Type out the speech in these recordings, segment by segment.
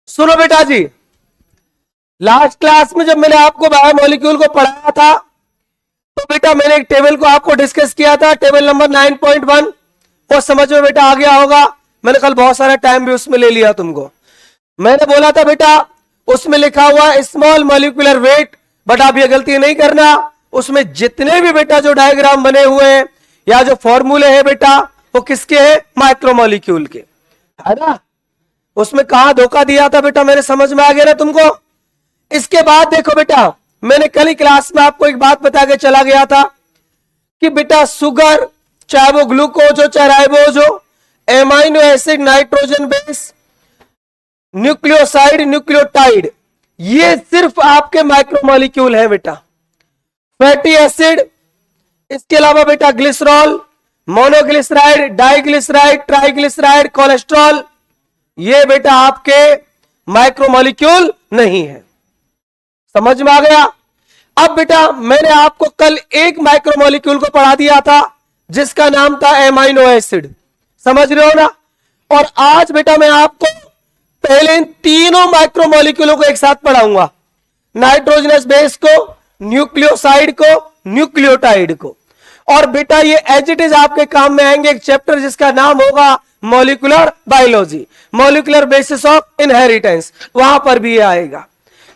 सुनो बेटा जी, last class में जब मैंने आपको बायोमोलिक्यूल को पढ़ाया था तो बेटा मैंने एक टेबल को आपको डिस्कस किया था, टेबल नंबर 9.1। वो समझ में बेटा आ गया होगा। मैंने कल बहुत सारा टाइम भी उसमें ले लिया तुमको। मैंने बोला था बेटा उसमें लिखा हुआ स्मॉल मॉलिक्यूलर वेट, बट आप ये गलती नहीं करना। उसमें जितने भी बेटा जो डायग्राम बने हुए हैं या जो फॉर्मूले हैं बेटा वो किसके हैं? माइक्रोमोलिक्यूल के, है ना। उसमें कहां धोखा दिया था बेटा, मेरे समझ में आ गया ना तुमको। इसके बाद देखो बेटा, मैंने कल ही क्लास में आपको एक बात बता के चला गया था कि बेटा शुगर, चाहे वो ग्लूकोज हो चाहे राइबोज हो, amino acid, nitrogen base, nucleoside, nucleotide, ये सिर्फ आपके माइक्रोमोलिक्यूल है बेटा। फैटी एसिड, इसके अलावा बेटा glycerol, monoglyceride, diglyceride, triglyceride, cholesterol, ये बेटा आपके माइक्रोमोलिक्यूल नहीं है। समझ में आ गया। अब बेटा मैंने आपको कल एक माइक्रोमोलिक्यूल को पढ़ा दिया था जिसका नाम था एमाइनो एसिड, समझ रहे हो ना। और आज बेटा मैं आपको पहले इन तीनों माइक्रोमोलिक्यूलों को एक साथ पढ़ाऊंगा, नाइट्रोजनस बेस को, न्यूक्लियोसाइड को, न्यूक्लियोटाइड को। और बेटा ये एज इट इज आपके काम में आएंगे एक चैप्टर जिसका नाम होगा molecular biology, molecular basis of inheritance, वहां पर भी ये आएगा।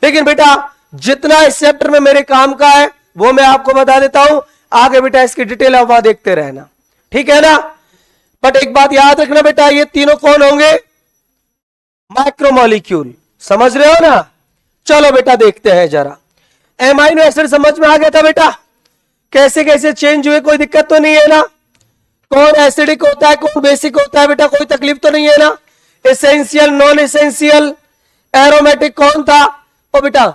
लेकिन बेटा जितना इस चैप्टर में मेरे काम का है वो मैं आपको बता देता हूं, आगे बेटा इसकी डिटेल आप वहां देखते रहना, ठीक है ना। बट एक बात याद रखना बेटा, ये तीनों कौन होंगे? माइक्रोमोलिक्यूल, समझ रहे हो ना। चलो बेटा देखते हैं जरा। एमाइनो एसिड समझ में आ गया था बेटा, कैसे कैसे चेंज हुए, कोई दिक्कत तो नहीं है ना। कौन एसिडिक होता है, कौन बेसिक होता है बेटा, कोई तकलीफ तो नहीं है ना। एसेंशियल, नॉन एसेंशियल, एरोमेटिक कौन था। ओ बेटा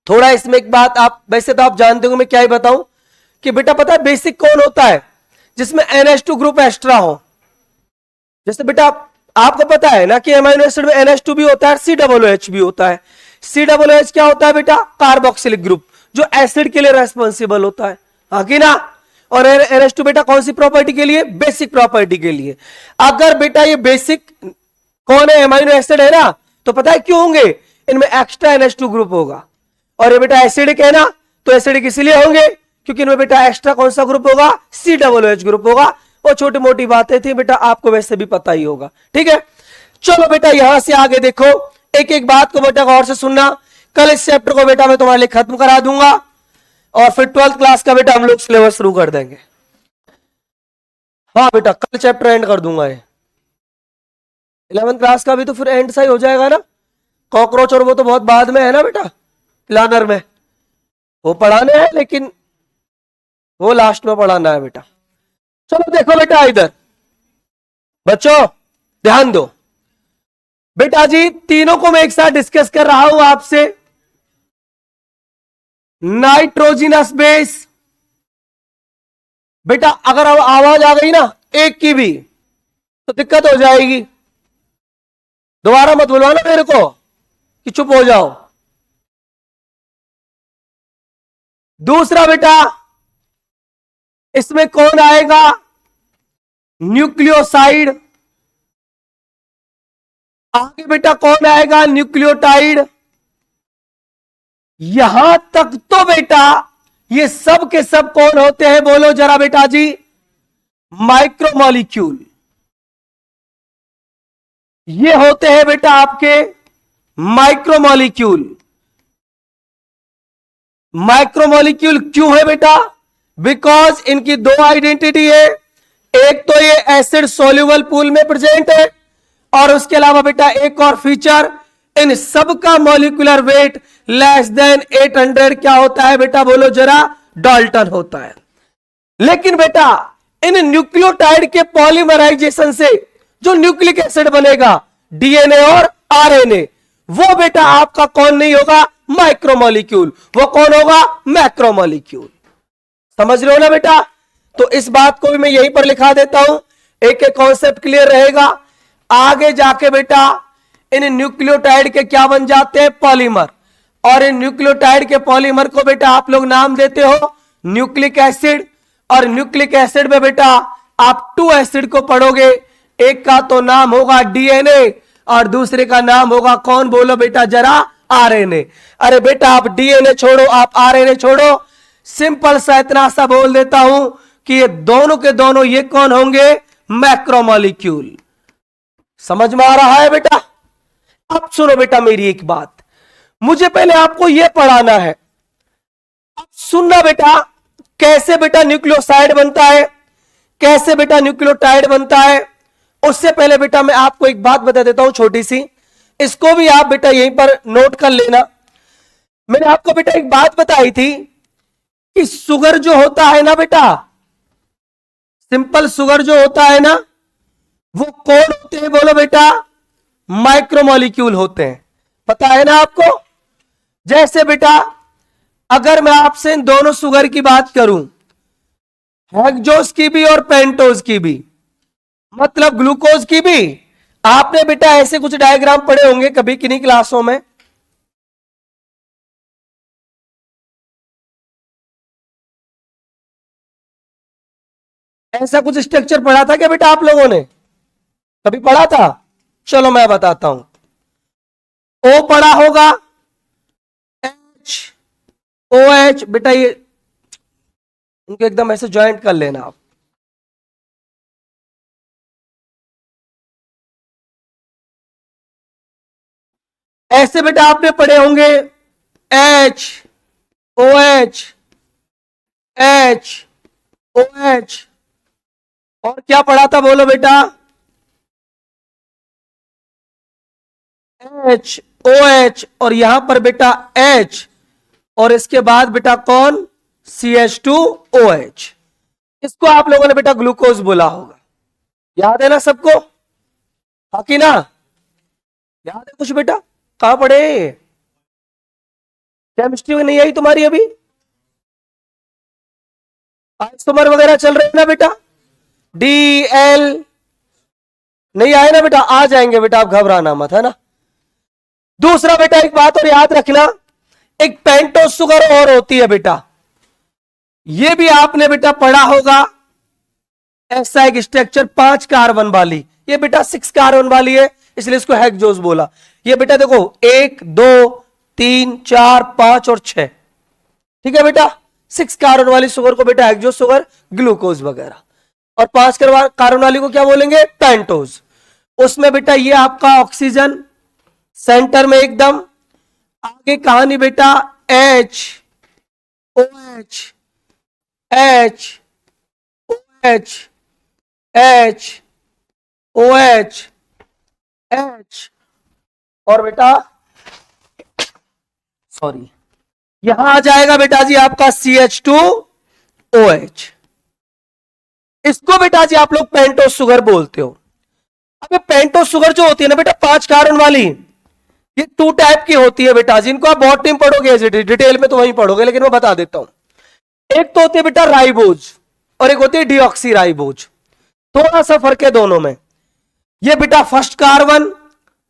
थोड़ा इसमें एक बात, आप वैसे तो आप जानते हो, मैं क्या ही बताऊं कि बेटा पता है बेसिक कौन होता है? जिसमें NH2 ग्रुप एक्स्ट्रा हो। जैसे बेटा आपको पता है ना कि एमाइनो एसिड में NH2 भी होता है, COOH भी होता है। COOH क्या होता है बेटा? कार्बोक्सिलिक ग्रुप, जो एसिड के लिए रेस्पॉन्सिबल होता है, हाँ कि ना। और NH2 बेटा कौन सी प्रॉपर्टी के लिए? बेसिक प्रॉपर्टी के लिए। अगर बेटा ये बेसिक कौन है? एमाइनो एसिड है ना, तो पता है क्यों होंगे? इनमें एक्स्ट्रा NH2 ग्रुप होगा। और ये बेटा एसिडिक है ना, तो एसिडिक इसलिए होंगे क्योंकि इनमें बेटा एक्स्ट्रा कौन सा ग्रुप होगा? COOH ग्रुप होगा। वो छोटी मोटी बातें थी बेटा, आपको वैसे भी पता ही होगा, ठीक है। चलो बेटा यहां से आगे देखो, एक एक बात को बेटा गौर से सुनना। कल इस चैप्टर को बेटा मैं तुम्हारे लिए खत्म करा दूंगा और फिर 12th क्लास का बेटा हम लोग सिलेबस शुरू कर देंगे। हाँ बेटा कल चैप्टर एंड कर दूंगा ये। 11th क्लास का भी तो फिर एंड सा ही हो जाएगा ना। कॉकरोच और वो तो बहुत बाद में है ना बेटा, प्लानर में वो पढ़ाने हैं, लेकिन वो लास्ट में पढ़ाना है बेटा। चलो देखो बेटा इधर, बच्चों ध्यान दो। बेटा जी तीनों को मैं एक साथ डिस्कस कर रहा हूं आपसे। नाइट्रोजनस बेस, बेटा अगर आवाज आ गई ना एक की भी तो दिक्कत हो जाएगी। दोबारा मत बुलवाना मेरे को कि चुप हो जाओ। दूसरा बेटा इसमें कौन आएगा? न्यूक्लियोसाइड। आगे बेटा कौन आएगा? न्यूक्लियोटाइड। यहां तक तो बेटा ये सब के सब कौन होते हैं? बोलो जरा बेटा जी। माइक्रोमोलिक्यूल। ये होते हैं बेटा आपके माइक्रोमोलिक्यूल। माइक्रोमोलिक्यूल क्यों है बेटा? बिकॉज इनकी दो आइडेंटिटी है। एक तो ये एसिड सोल्यूबल पूल में प्रेजेंट है, और उसके अलावा बेटा एक और फीचर, इन सब का मॉलिक्यूलर वेट लेस देन 800 क्या होता है बेटा? बोलो जरा, डाल्टन होता है। लेकिन बेटा इन न्यूक्लियोटाइड के पॉलीमराइजेशन से जो न्यूक्लिक एसिड बनेगा, डीएनए और आरएनए, वो बेटा आपका कौन नहीं होगा? माइक्रोमोलिक्यूल। वो कौन होगा? मैक्रोमोलिक्यूल। समझ रहे हो ना बेटा। तो इस बात को भी मैं यहीं पर लिखा देता हूं, एक एक कॉन्सेप्ट क्लियर रहेगा। आगे जाके बेटा इन न्यूक्लियोटाइड के क्या बन जाते हैं? पॉलीमर। और इन न्यूक्लियोटाइड के पॉलीमर को बेटा आप लोग नाम देते हो न्यूक्लिक एसिड। और न्यूक्लिक एसिड में बेटा आप 2 एसिड को पढ़ोगे, एक का तो नाम होगा डीएनए और दूसरे का नाम होगा कौन, बोलो बेटा जरा, आरएनए। अरे बेटा आप डीएनए छोड़ो, आप आरएनए छोड़ो, सिंपल सा इतना सा बोल देता हूं कि ये दोनों के दोनों ये कौन होंगे, मैक्रोमोलिक्यूल। समझ में आ रहा है बेटा? अब सुनो बेटा मेरी एक बात, मुझे पहले आपको यह पढ़ाना है। अब सुनना बेटा, कैसे बेटा न्यूक्लियोसाइड बनता है, कैसे बेटा न्यूक्लियोटाइड बनता है। उससे पहले बेटा मैं आपको एक बात बता देता हूं छोटी सी, इसको भी आप बेटा यहीं पर नोट कर लेना। मैंने आपको बेटा एक बात बताई थी कि शुगर जो होता है ना बेटा, सिंपल शुगर जो होता है ना, वो कौन होते हैं बोलो बेटा, माइक्रोमोलिक्यूल होते हैं। पता है ना आपको? जैसे बेटा अगर मैं आपसे इन दोनों शुगर की बात करूं, हेक्सोस की भी और पेंटोज की भी, मतलब ग्लूकोज की भी, आपने बेटा ऐसे कुछ डायग्राम पढ़े होंगे कभी किन्हीं क्लासों में। ऐसा कुछ स्ट्रक्चर पढ़ा था क्या बेटा आप लोगों ने, कभी पढ़ा था? चलो मैं बताता हूं। ओ पढ़ा होगा, एच, ओ एच, बेटा ये इनको एकदम ऐसे ज्वाइंट कर लेना आप। ऐसे बेटा आपने पढ़े होंगे H, O H, H, O H, और क्या पढ़ा था बोलो बेटा, एच, ओ एच, और यहां पर बेटा एच, और इसके बाद बेटा कौन, CH2OH। इसको आप लोगों ने बेटा ग्लूकोज बोला होगा। याद है ना सबको? हाँ कि ना? याद है कुछ बेटा? कहां पढ़े? केमिस्ट्री में नहीं आई तुम्हारी अभी? आइसोमर वगैरह चल रहे हैं ना बेटा? DL नहीं आए ना बेटा? आ जाएंगे बेटा, आप घबराना मत, है ना। दूसरा बेटा एक बात और याद रखना, एक पेंटोज शुगर और होती है बेटा, ये भी आपने बेटा पढ़ा होगा। ऐसा एक स्ट्रक्चर 5 कार्बन वाली, ये बेटा 6 कार्बन वाली है, इसलिए इसको हेक्सोस बोला। ये बेटा देखो 1 2 3 4 5 और 6, ठीक है बेटा। 6 कार्बन वाली शुगर को बेटा हेक्सोस शुगर, ग्लूकोज वगैरह, और 5 कार्बन वाली को क्या बोलेंगे, पेंटोज। उसमें बेटा ये आपका ऑक्सीजन सेंटर में एकदम, आगे कहानी बेटा H, OH, H, OH, H, OH, H, और बेटा सॉरी यहां आ जाएगा बेटा जी आपका CH2OH। इसको बेटा जी आप लोग पेंटोज शुगर बोलते हो। अब पेंटोज शुगर जो होती है ना बेटा 5 कार्बन वाली, ये 2 टाइप की होती है बेटा, जिनको आप बहुत टाइम पढ़ोगे, डिटेल में तो वहीं पढ़ोगे, लेकिन मैं बता देता हूं। एक तो होती है बेटा राइबोज, और एक होती है डीऑक्सी राइबोज। थोड़ा सा फर्क है दोनों में। ये बेटा फर्स्ट कार्बन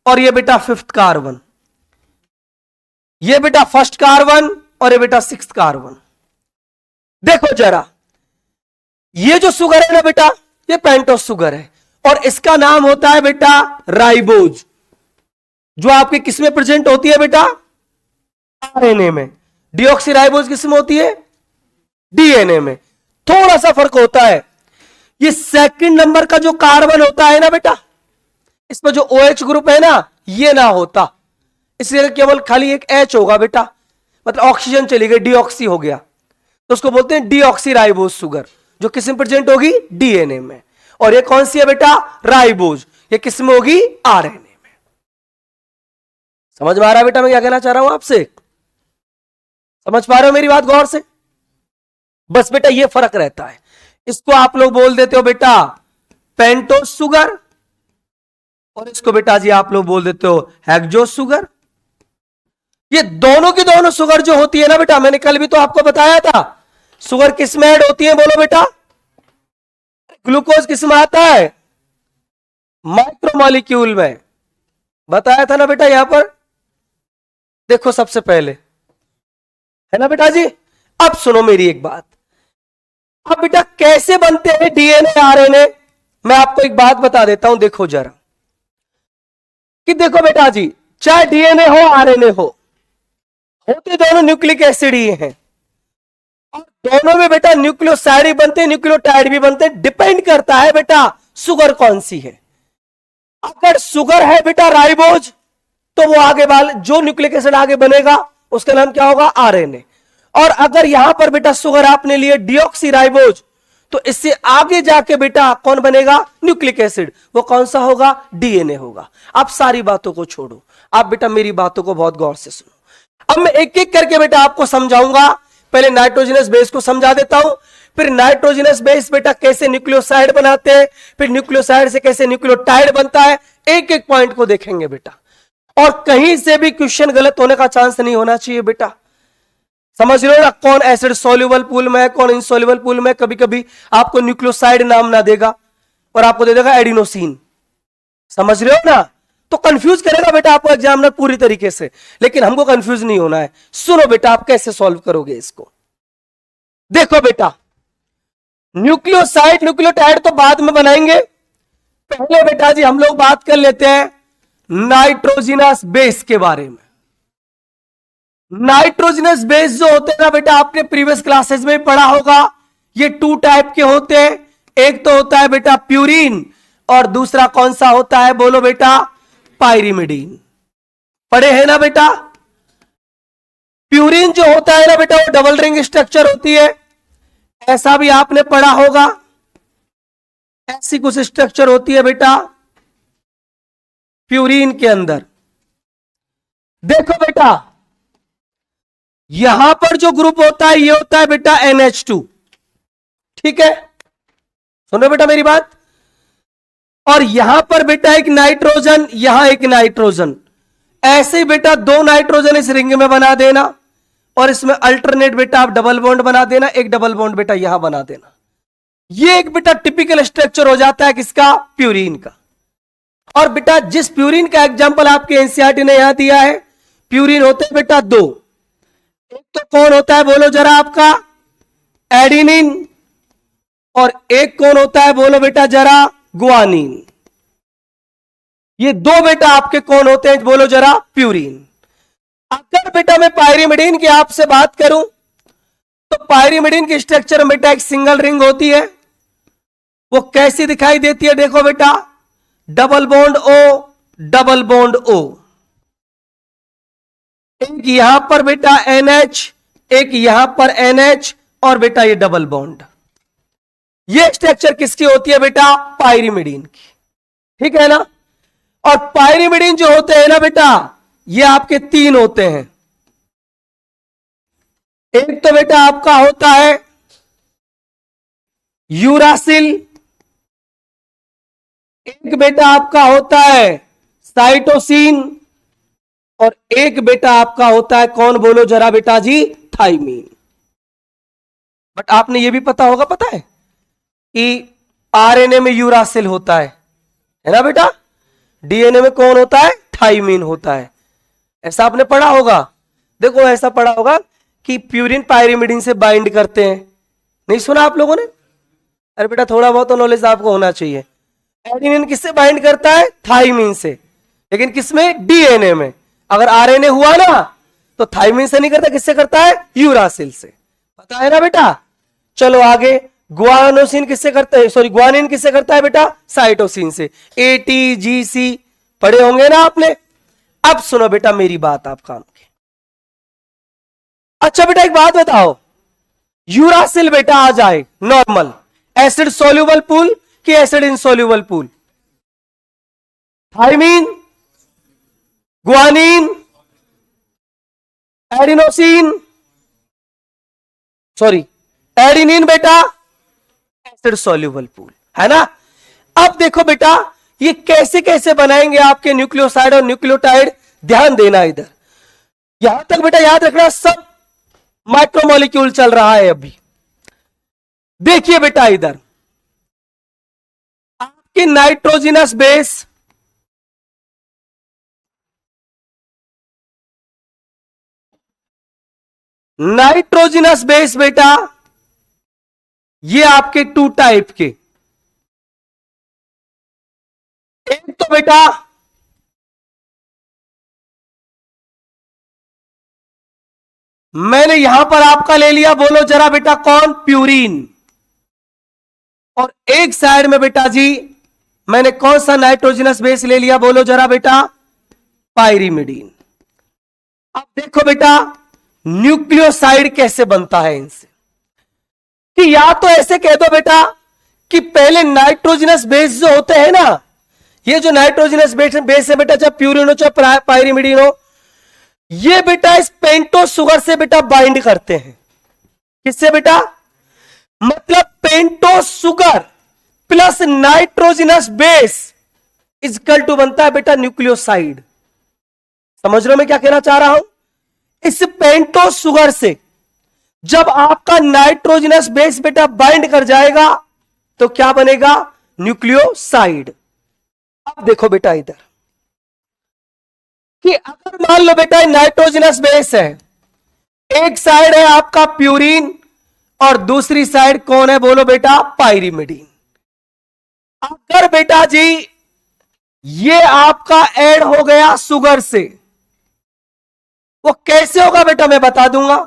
और ये बेटा 5th कार्बन, ये बेटा फर्स्ट कार्बन और ये बेटा 6th कार्बन। देखो जरा, ये जो शुगर है ना बेटा, ये पेंटोज शुगर है, और इसका नाम होता है बेटा राइबोज, जो आपके किस में प्रेजेंट होती है बेटा, आरएनए में। डीऑक्सी राइबोज किस में होती है, डीएनए में। थोड़ा सा फर्क होता है, ये सेकंड नंबर का जो कार्बन होता है ना बेटा, इसमें जो OH ग्रुप है ना, ये ना होता, इसलिए केवल खाली एक H होगा बेटा, मतलब ऑक्सीजन चली गई, डीऑक्सी हो गया, तो उसको बोलते हैं डीऑक्सी राइबोज शुगर, जो किस में प्रेजेंट होगी, डीएनए में। और ये कौन सी है बेटा, राइबोज, ये किस में होगी, आरएनए में। समझ में आ रहा है बेटा मैं क्या कहना चाह रहा हूं आपसे? समझ पा रहे हो मेरी बात गौर से? बस बेटा ये फर्क रहता है। इसको आप लोग बोल देते हो बेटा पेंटोज शुगर, और इसको बेटा जी आप लोग बोल देते हो हेक्सोस शुगर। ये दोनों की दोनों शुगर जो होती है ना बेटा, मैंने कल भी तो आपको बताया था, शुगर किस में ऐड होती है बोलो बेटा, ग्लूकोज किस में आता है, माइक्रोमोलिक्यूल में। बताया था ना बेटा, यहां पर देखो सबसे पहले, है ना बेटा जी। अब सुनो मेरी एक बात, अब बेटा कैसे बनते हैं डीएनए आरएनए, मैं आपको एक बात बता देता हूं, देखो जरा। कि देखो बेटा जी, चाहे डीएनए हो आरएनए हो, होते दोनों न्यूक्लिक एसिड ही हैं, और दोनों में बेटा न्यूक्लियोसाइड भी बनते हैं, न्यूक्लियोटाइड भी बनते हैं। डिपेंड करता है बेटा शुगर कौन सी है। अगर शुगर है बेटा राइबोज, तो वो आगे वाले जो न्यूक्लिक एसिड आगे बनेगा उसका नाम क्या होगा, आरएनए। और अगर यहां पर बेटा शुगर आपने लिए डिऑक्सी राइबोज, तो इससे आगे जाके बेटा कौन बनेगा, न्यूक्लिक एसिड, वो कौन सा होगा, डीएनए होगा। आप सारी बातों को छोड़ो, आप बेटा मेरी बातों को बहुत गौर से सुनो। अब मैं एक एक करके बेटा आपको समझाऊंगा। पहले नाइट्रोजनस बेस को समझा देता हूं, फिर नाइट्रोजनस बेस बेटा कैसे न्यूक्लियोसाइड बनाते हैं, फिर न्यूक्लियोसाइड से कैसे न्यूक्लियोटाइड बनता है, एक एक पॉइंट को देखेंगे बेटा। और कहीं से भी क्वेश्चन गलत होने का चांस नहीं होना चाहिए बेटा। समझ लो ना, कौन एसिड सोल्यूबल पूल में है, कौन इनसोल्यूबल पूल में। कभी कभी आपको न्यूक्लियोसाइड नाम ना देगा और आपको दे देगा एडिनोसिन, समझ रहे हो ना, तो कंफ्यूज करेगा बेटा आपको एग्जामिनर पूरी तरीके से। लेकिन हमको कंफ्यूज नहीं होना है। सुनो बेटा, आप कैसे सॉल्व करोगे इसको। देखो बेटा, न्यूक्लियोसाइड न्यूक्लियोटाइड तो बाद में बनाएंगे, पहले बेटा जी हम लोग बात कर लेते हैं नाइट्रोजनस बेस के बारे में। नाइट्रोजनस बेस जो होते हैं ना बेटा, आपने प्रीवियस क्लासेस में पढ़ा होगा, ये 2 टाइप के होते हैं। एक तो होता है बेटा प्यूरिन, और दूसरा कौन सा होता है, बोलो बेटा, पायरिमिडीन। पढ़े हैं ना बेटा। प्यूरिन जो होता है ना बेटा, वो डबल रिंग स्ट्रक्चर होती है, ऐसा भी आपने पढ़ा होगा। ऐसी कुछ स्ट्रक्चर होती है बेटा प्यूरिन के अंदर। देखो बेटा, यहां पर जो ग्रुप होता है ये होता है बेटा NH2, ठीक है, सुनो बेटा मेरी बात। और यहां पर बेटा एक नाइट्रोजन, यहां एक नाइट्रोजन, ऐसे ही बेटा 2 नाइट्रोजन इस रिंग में बना देना, और इसमें अल्टरनेट बेटा आप डबल बॉन्ड बना देना, एक डबल बॉन्ड बेटा यहां बना देना। ये एक बेटा टिपिकल स्ट्रक्चर हो जाता है किसका, प्यूरिन का। और बेटा जिस प्यूरिन का एग्जांपल आपके एनसीईआरटी ने यहां दिया है, प्यूरिन होते हैं बेटा 2। एक तो कौन होता है बोलो जरा आपका, एडिनिन, और एक कौन होता है बोलो बेटा जरा, गुआनिन। ये 2 बेटा आपके कौन होते हैं बोलो जरा, प्यूरिन। अगर बेटा मैं पायरिमिडीन की आपसे बात करूं, तो पायरिमिडीन की स्ट्रक्चर में बेटा एक सिंगल रिंग होती है। वो कैसी दिखाई देती है, देखो बेटा, double bond O, double bond O. एक यहां पर बेटा NH, एक यहां पर NH, और बेटा ये डबल बॉन्ड। ये स्ट्रक्चर किसकी होती है बेटा, पायरिमिडीन की, ठीक है ना। और पायरिमिडीन जो होते हैं ना बेटा, ये आपके 3 होते हैं। एक तो बेटा आपका होता है यूरासिल, एक बेटा आपका होता है साइटोसिन, और एक बेटा आपका होता है कौन बोलो जरा बेटा जी, थाइमीन। बट आपने ये भी पता होगा, पता है कि आरएनए में यूरासिल होता है ना बेटा, डीएनए में कौन होता है, थाइमीन होता है। ऐसा आपने पढ़ा होगा। देखो ऐसा पढ़ा होगा कि प्यूरिन पायरिमिडीन से बाइंड करते हैं, नहीं सुना आप लोगों ने। अरे बेटा थोड़ा बहुत तो नॉलेज आपको होना चाहिए। एडेनिन किससे बाइंड करता है, थाइमीन से, लेकिन किसमें, डीएनए में। अगर आरएनए हुआ ना तो थाइमीन से नहीं करता, किससे करता है, यूरासिल से। पता है ना बेटा। चलो आगे, गुआनोसिन किससे करता है, सॉरी गुआनिन किससे करता है बेटा, साइटोसिन से। ATGC पढ़े होंगे ना आपने। अब सुनो बेटा मेरी बात, आप काम की। अच्छा बेटा एक बात बताओ, यूरासिल बेटा आ जाए नॉर्मल, एसिड सोल्यूबल पूल कि acid insoluble pool, thymine, guanine, adenosine, sorry adenine बेटा एसिड सोल्यूबल पूल, है ना। अब देखो बेटा ये कैसे कैसे बनाएंगे आपके न्यूक्लियोसाइड और न्यूक्लियोटाइड, ध्यान देना इधर। यहां तक बेटा याद रखना, सब माइक्रोमोलिक्यूल चल रहा है अभी। देखिए बेटा इधर आपके नाइट्रोजनस बेस, नाइट्रोजनस बेस बेटा ये आपके 2 टाइप के, एक तो बेटा मैंने यहां पर आपका ले लिया, बोलो जरा बेटा कौन, प्यूरिन। और एक साइड में बेटा जी मैंने कौन सा नाइट्रोजनस बेस ले लिया, बोलो जरा बेटा, पायरिमिडीन। अब देखो बेटा न्यूक्लियोसाइड कैसे बनता है इनसे, कि या तो ऐसे कह दो बेटा कि पहले नाइट्रोजनस बेस जो होते हैं ना, ये जो नाइट्रोजनस बेस है बेटा, चाहे प्यूरिन हो चाहे पायरिमिडीन हो, ये बेटा इस पेंटोस शुगर से बेटा बाइंड करते हैं। किससे बेटा, मतलब pentose sugar plus nitrogenous base equal to बनता है बेटा न्यूक्लियोसाइड। समझ रहे हो मैं क्या कहना चाह रहा हूं? इस पेंटोस शुगर से जब आपका नाइट्रोजनस बेस बेटा बाइंड कर जाएगा तो क्या बनेगा, न्यूक्लियोसाइड। अब देखो बेटा इधर कि अगर मान लो बेटा नाइट्रोजनस बेस है, एक साइड है आपका प्यूरिन और दूसरी साइड कौन है, बोलो बेटा पायरिमिडीन। अगर बेटा जी ये आपका ऐड हो गया शुगर से, वो कैसे होगा बेटा मैं बता दूंगा।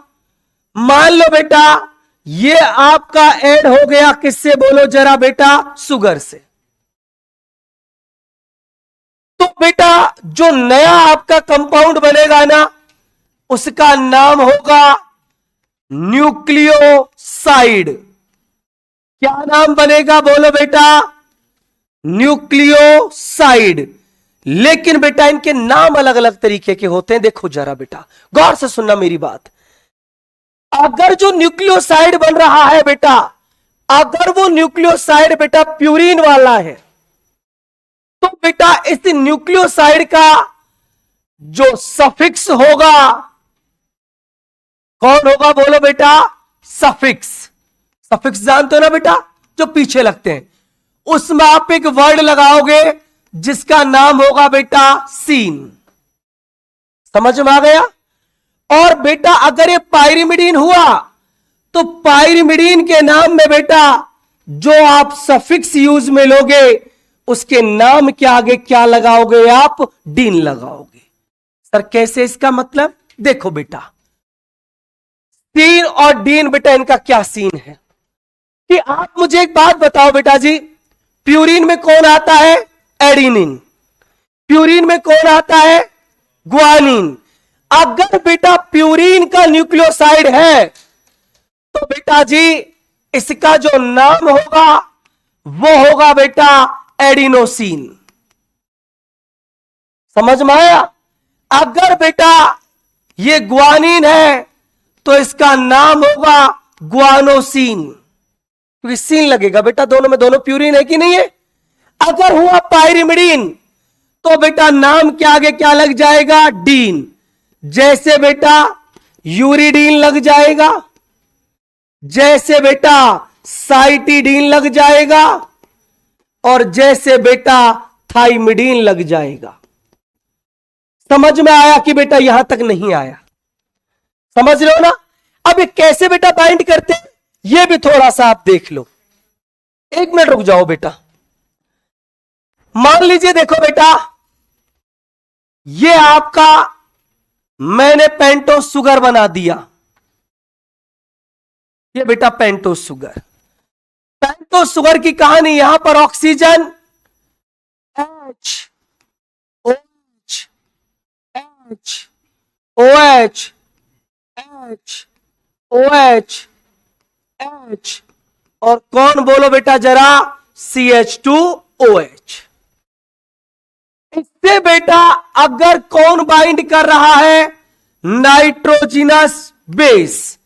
मान लो बेटा ये आपका ऐड हो गया किससे, बोलो जरा बेटा, शुगर से। तो बेटा जो नया आपका कंपाउंड बनेगा ना, उसका नाम होगा न्यूक्लियोसाइड। क्या नाम बनेगा, बोलो बेटा, न्यूक्लियोसाइड। लेकिन बेटा इनके नाम अलग अलग तरीके के होते हैं। देखो जरा बेटा गौर से सुनना मेरी बात। अगर जो न्यूक्लियोसाइड बन रहा है बेटा, अगर वो न्यूक्लियोसाइड बेटा प्यूरिन वाला है, तो बेटा इस न्यूक्लियोसाइड का जो सफिक्स होगा कौन होगा, बोलो बेटा, सफिक्स। सफिक्स जानते हो ना बेटा, जो पीछे लगते हैं, उसमें आप एक वर्ड लगाओगे जिसका नाम होगा बेटा सीन। समझ में आ गया? और बेटा अगर ये पायरिमिडीन हुआ तो पायरिमिडीन के नाम में बेटा जो आप सफिक्स यूज में लोगे उसके नाम के आगे क्या लगाओगे आप, डीन लगाओगे। सर कैसे, इसका मतलब देखो बेटा सीन और डीन बेटा इनका क्या सीन है, कि आप मुझे एक बात बताओ बेटा जी, प्यूरिन में कौन आता है, एडिनिन। प्यूरिन में कौन आता है, ग्वानिन। अगर बेटा प्यूरिन का न्यूक्लियोसाइड है तो बेटा जी इसका जो नाम होगा वो होगा बेटा एडिनोसिन। समझ में आया? अगर बेटा ये ग्वानिन है तो इसका नाम होगा ग्वानोसिन, क्योंकि सीन लगेगा बेटा दोनों में, दोनों प्यूरिन है कि नहीं है। अगर हुआ पायरिमिडीन तो बेटा नाम के आगे क्या लग जाएगा, डीन। जैसे बेटा यूरिडीन लग जाएगा, जैसे बेटा साइटिडीन लग जाएगा, और जैसे बेटा थाइमिडीन लग जाएगा। समझ में आया कि बेटा यहां तक नहीं आया? समझ रहे हो ना? अब ये कैसे बेटा बाइंड करते हैं ये भी थोड़ा सा आप देख लो। एक मिनट रुक जाओ बेटा। मान लीजिए देखो बेटा ये आपका मैंने पेंटोस शुगर बना दिया, ये बेटा पेंटोस शुगर। पेंटोस शुगर की कहानी, यहां पर oxygen H OH H OH H OH H और कौन बोलो बेटा जरा, CH2OH। इससे बेटा अगर कौन बाइंड कर रहा है, नाइट्रोजनस बेस।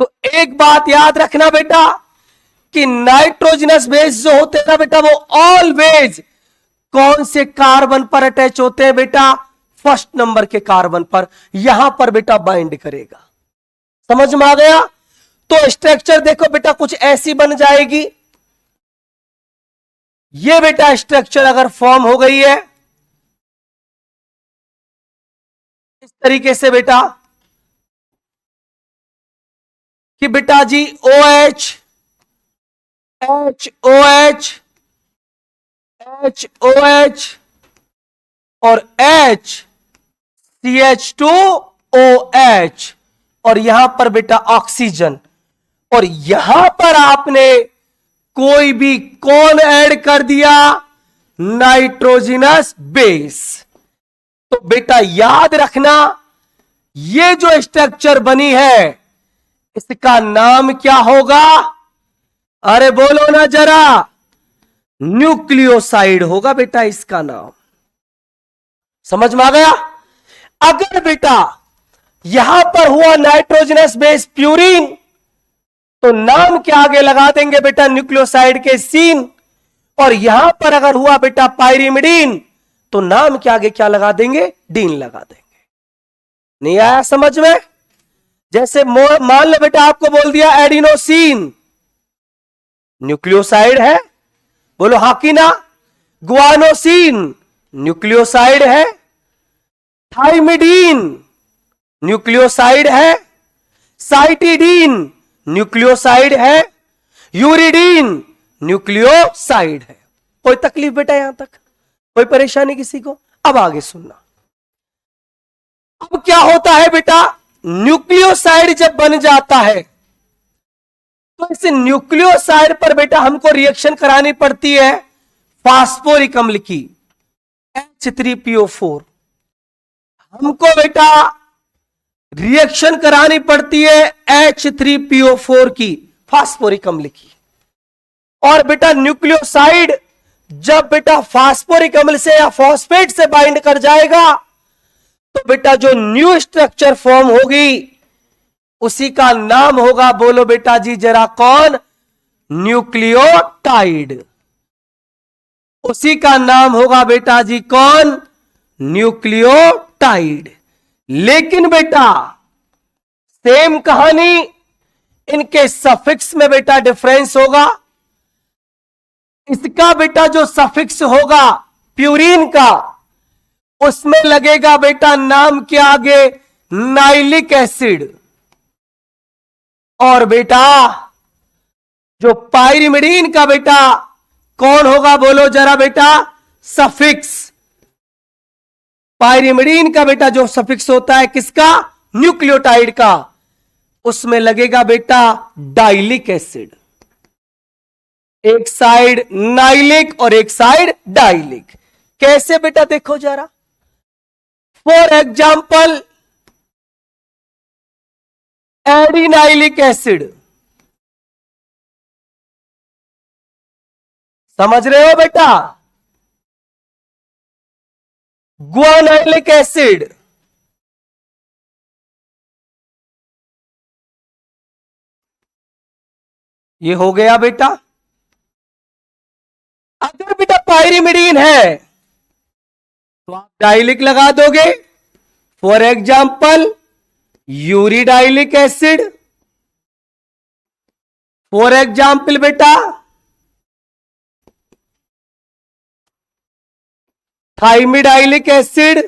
तो एक बात याद रखना बेटा कि नाइट्रोजनस बेस जो होते हैं ना बेटा, वो ऑलवेज कौन से कार्बन पर अटैच होते हैं बेटा, फर्स्ट नंबर के कार्बन पर। यहां पर बेटा बाइंड करेगा। समझ में आ गया? तो स्ट्रक्चर देखो बेटा कुछ ऐसी बन जाएगी। ये बेटा स्ट्रक्चर अगर फॉर्म हो गई है इस तरीके से बेटा, कि बेटा जी OH HOH HOH और H CH2OH और यहां पर बेटा ऑक्सीजन, और यहां पर आपने कोई भी कौन ऐड कर दिया, नाइट्रोजनस बेस। तो बेटा याद रखना, ये जो स्ट्रक्चर बनी है इसका नाम क्या होगा, अरे बोलो ना जरा, न्यूक्लियोसाइड होगा बेटा इसका नाम। समझ में आ गया? अगर बेटा यहां पर हुआ नाइट्रोजनस बेस प्यूरिन, तो नाम क्या आगे लगा देंगे बेटा, न्यूक्लियोसाइड के सीन। और यहां पर अगर हुआ बेटा पाइरिमिडीन, तो नाम के आगे क्या लगा देंगे, डीन लगा देंगे। नहीं आया समझ में? जैसे मान लो बेटा आपको बोल दिया एडिनोसिन, न्यूक्लियोसाइड है, बोलो हाँ कि ना। गुआनोसिन न्यूक्लियोसाइड है, थाइमिडीन न्यूक्लियोसाइड है, साइटिडीन न्यूक्लियोसाइड है, यूरिडीन न्यूक्लियोसाइड है। कोई तकलीफ बेटा यहां तक, कोई परेशानी किसी को? अब आगे सुनना। अब क्या होता है बेटा, न्यूक्लियोसाइड जब बन जाता है तो इस न्यूक्लियोसाइड पर बेटा हमको रिएक्शन करानी पड़ती है फास्फोरिक अम्ल की, H3PO4। हमको बेटा रिएक्शन करानी पड़ती है H3PO4 की, फास्फोरिक अम्ल की। और बेटा न्यूक्लियोसाइड जब बेटा फास्फोरिक अम्ल से या फॉस्फेट से बाइंड कर जाएगा, तो बेटा जो न्यू स्ट्रक्चर फॉर्म होगी उसी का नाम होगा, बोलो बेटा जी जरा कौन, न्यूक्लियोटाइड। उसी का नाम होगा बेटा जी कौन, न्यूक्लियोटाइड। लेकिन बेटा सेम कहानी, इनके सफिक्स में बेटा डिफरेंस होगा। इसका बेटा जो सफिक्स होगा प्यूरिन का, उसमें लगेगा बेटा नाम के आगे नाइलिक एसिड। और बेटा जो पाइरिमिडीन का बेटा कौन होगा, बोलो जरा बेटा, सफिक्स। पाइरिमिडीन का बेटा जो सफिक्स होता है किसका, न्यूक्लियोटाइड का, उसमें लगेगा बेटा डाइलिक एसिड। एक साइड नाइलिक और एक साइड डाइलिक। कैसे बेटा देखो जरा, फॉर एग्जाम्पल एडिनाइलिक एसिड, समझ रहे हो बेटा, गुआनाइलिक एसिड, ये हो गया बेटा। अगर बेटा पाइरिमिडीन है तो आप डाइलिक लगा दोगे, for example uridylic acid, for example बेटा थाइमिडाइलिक एसिड,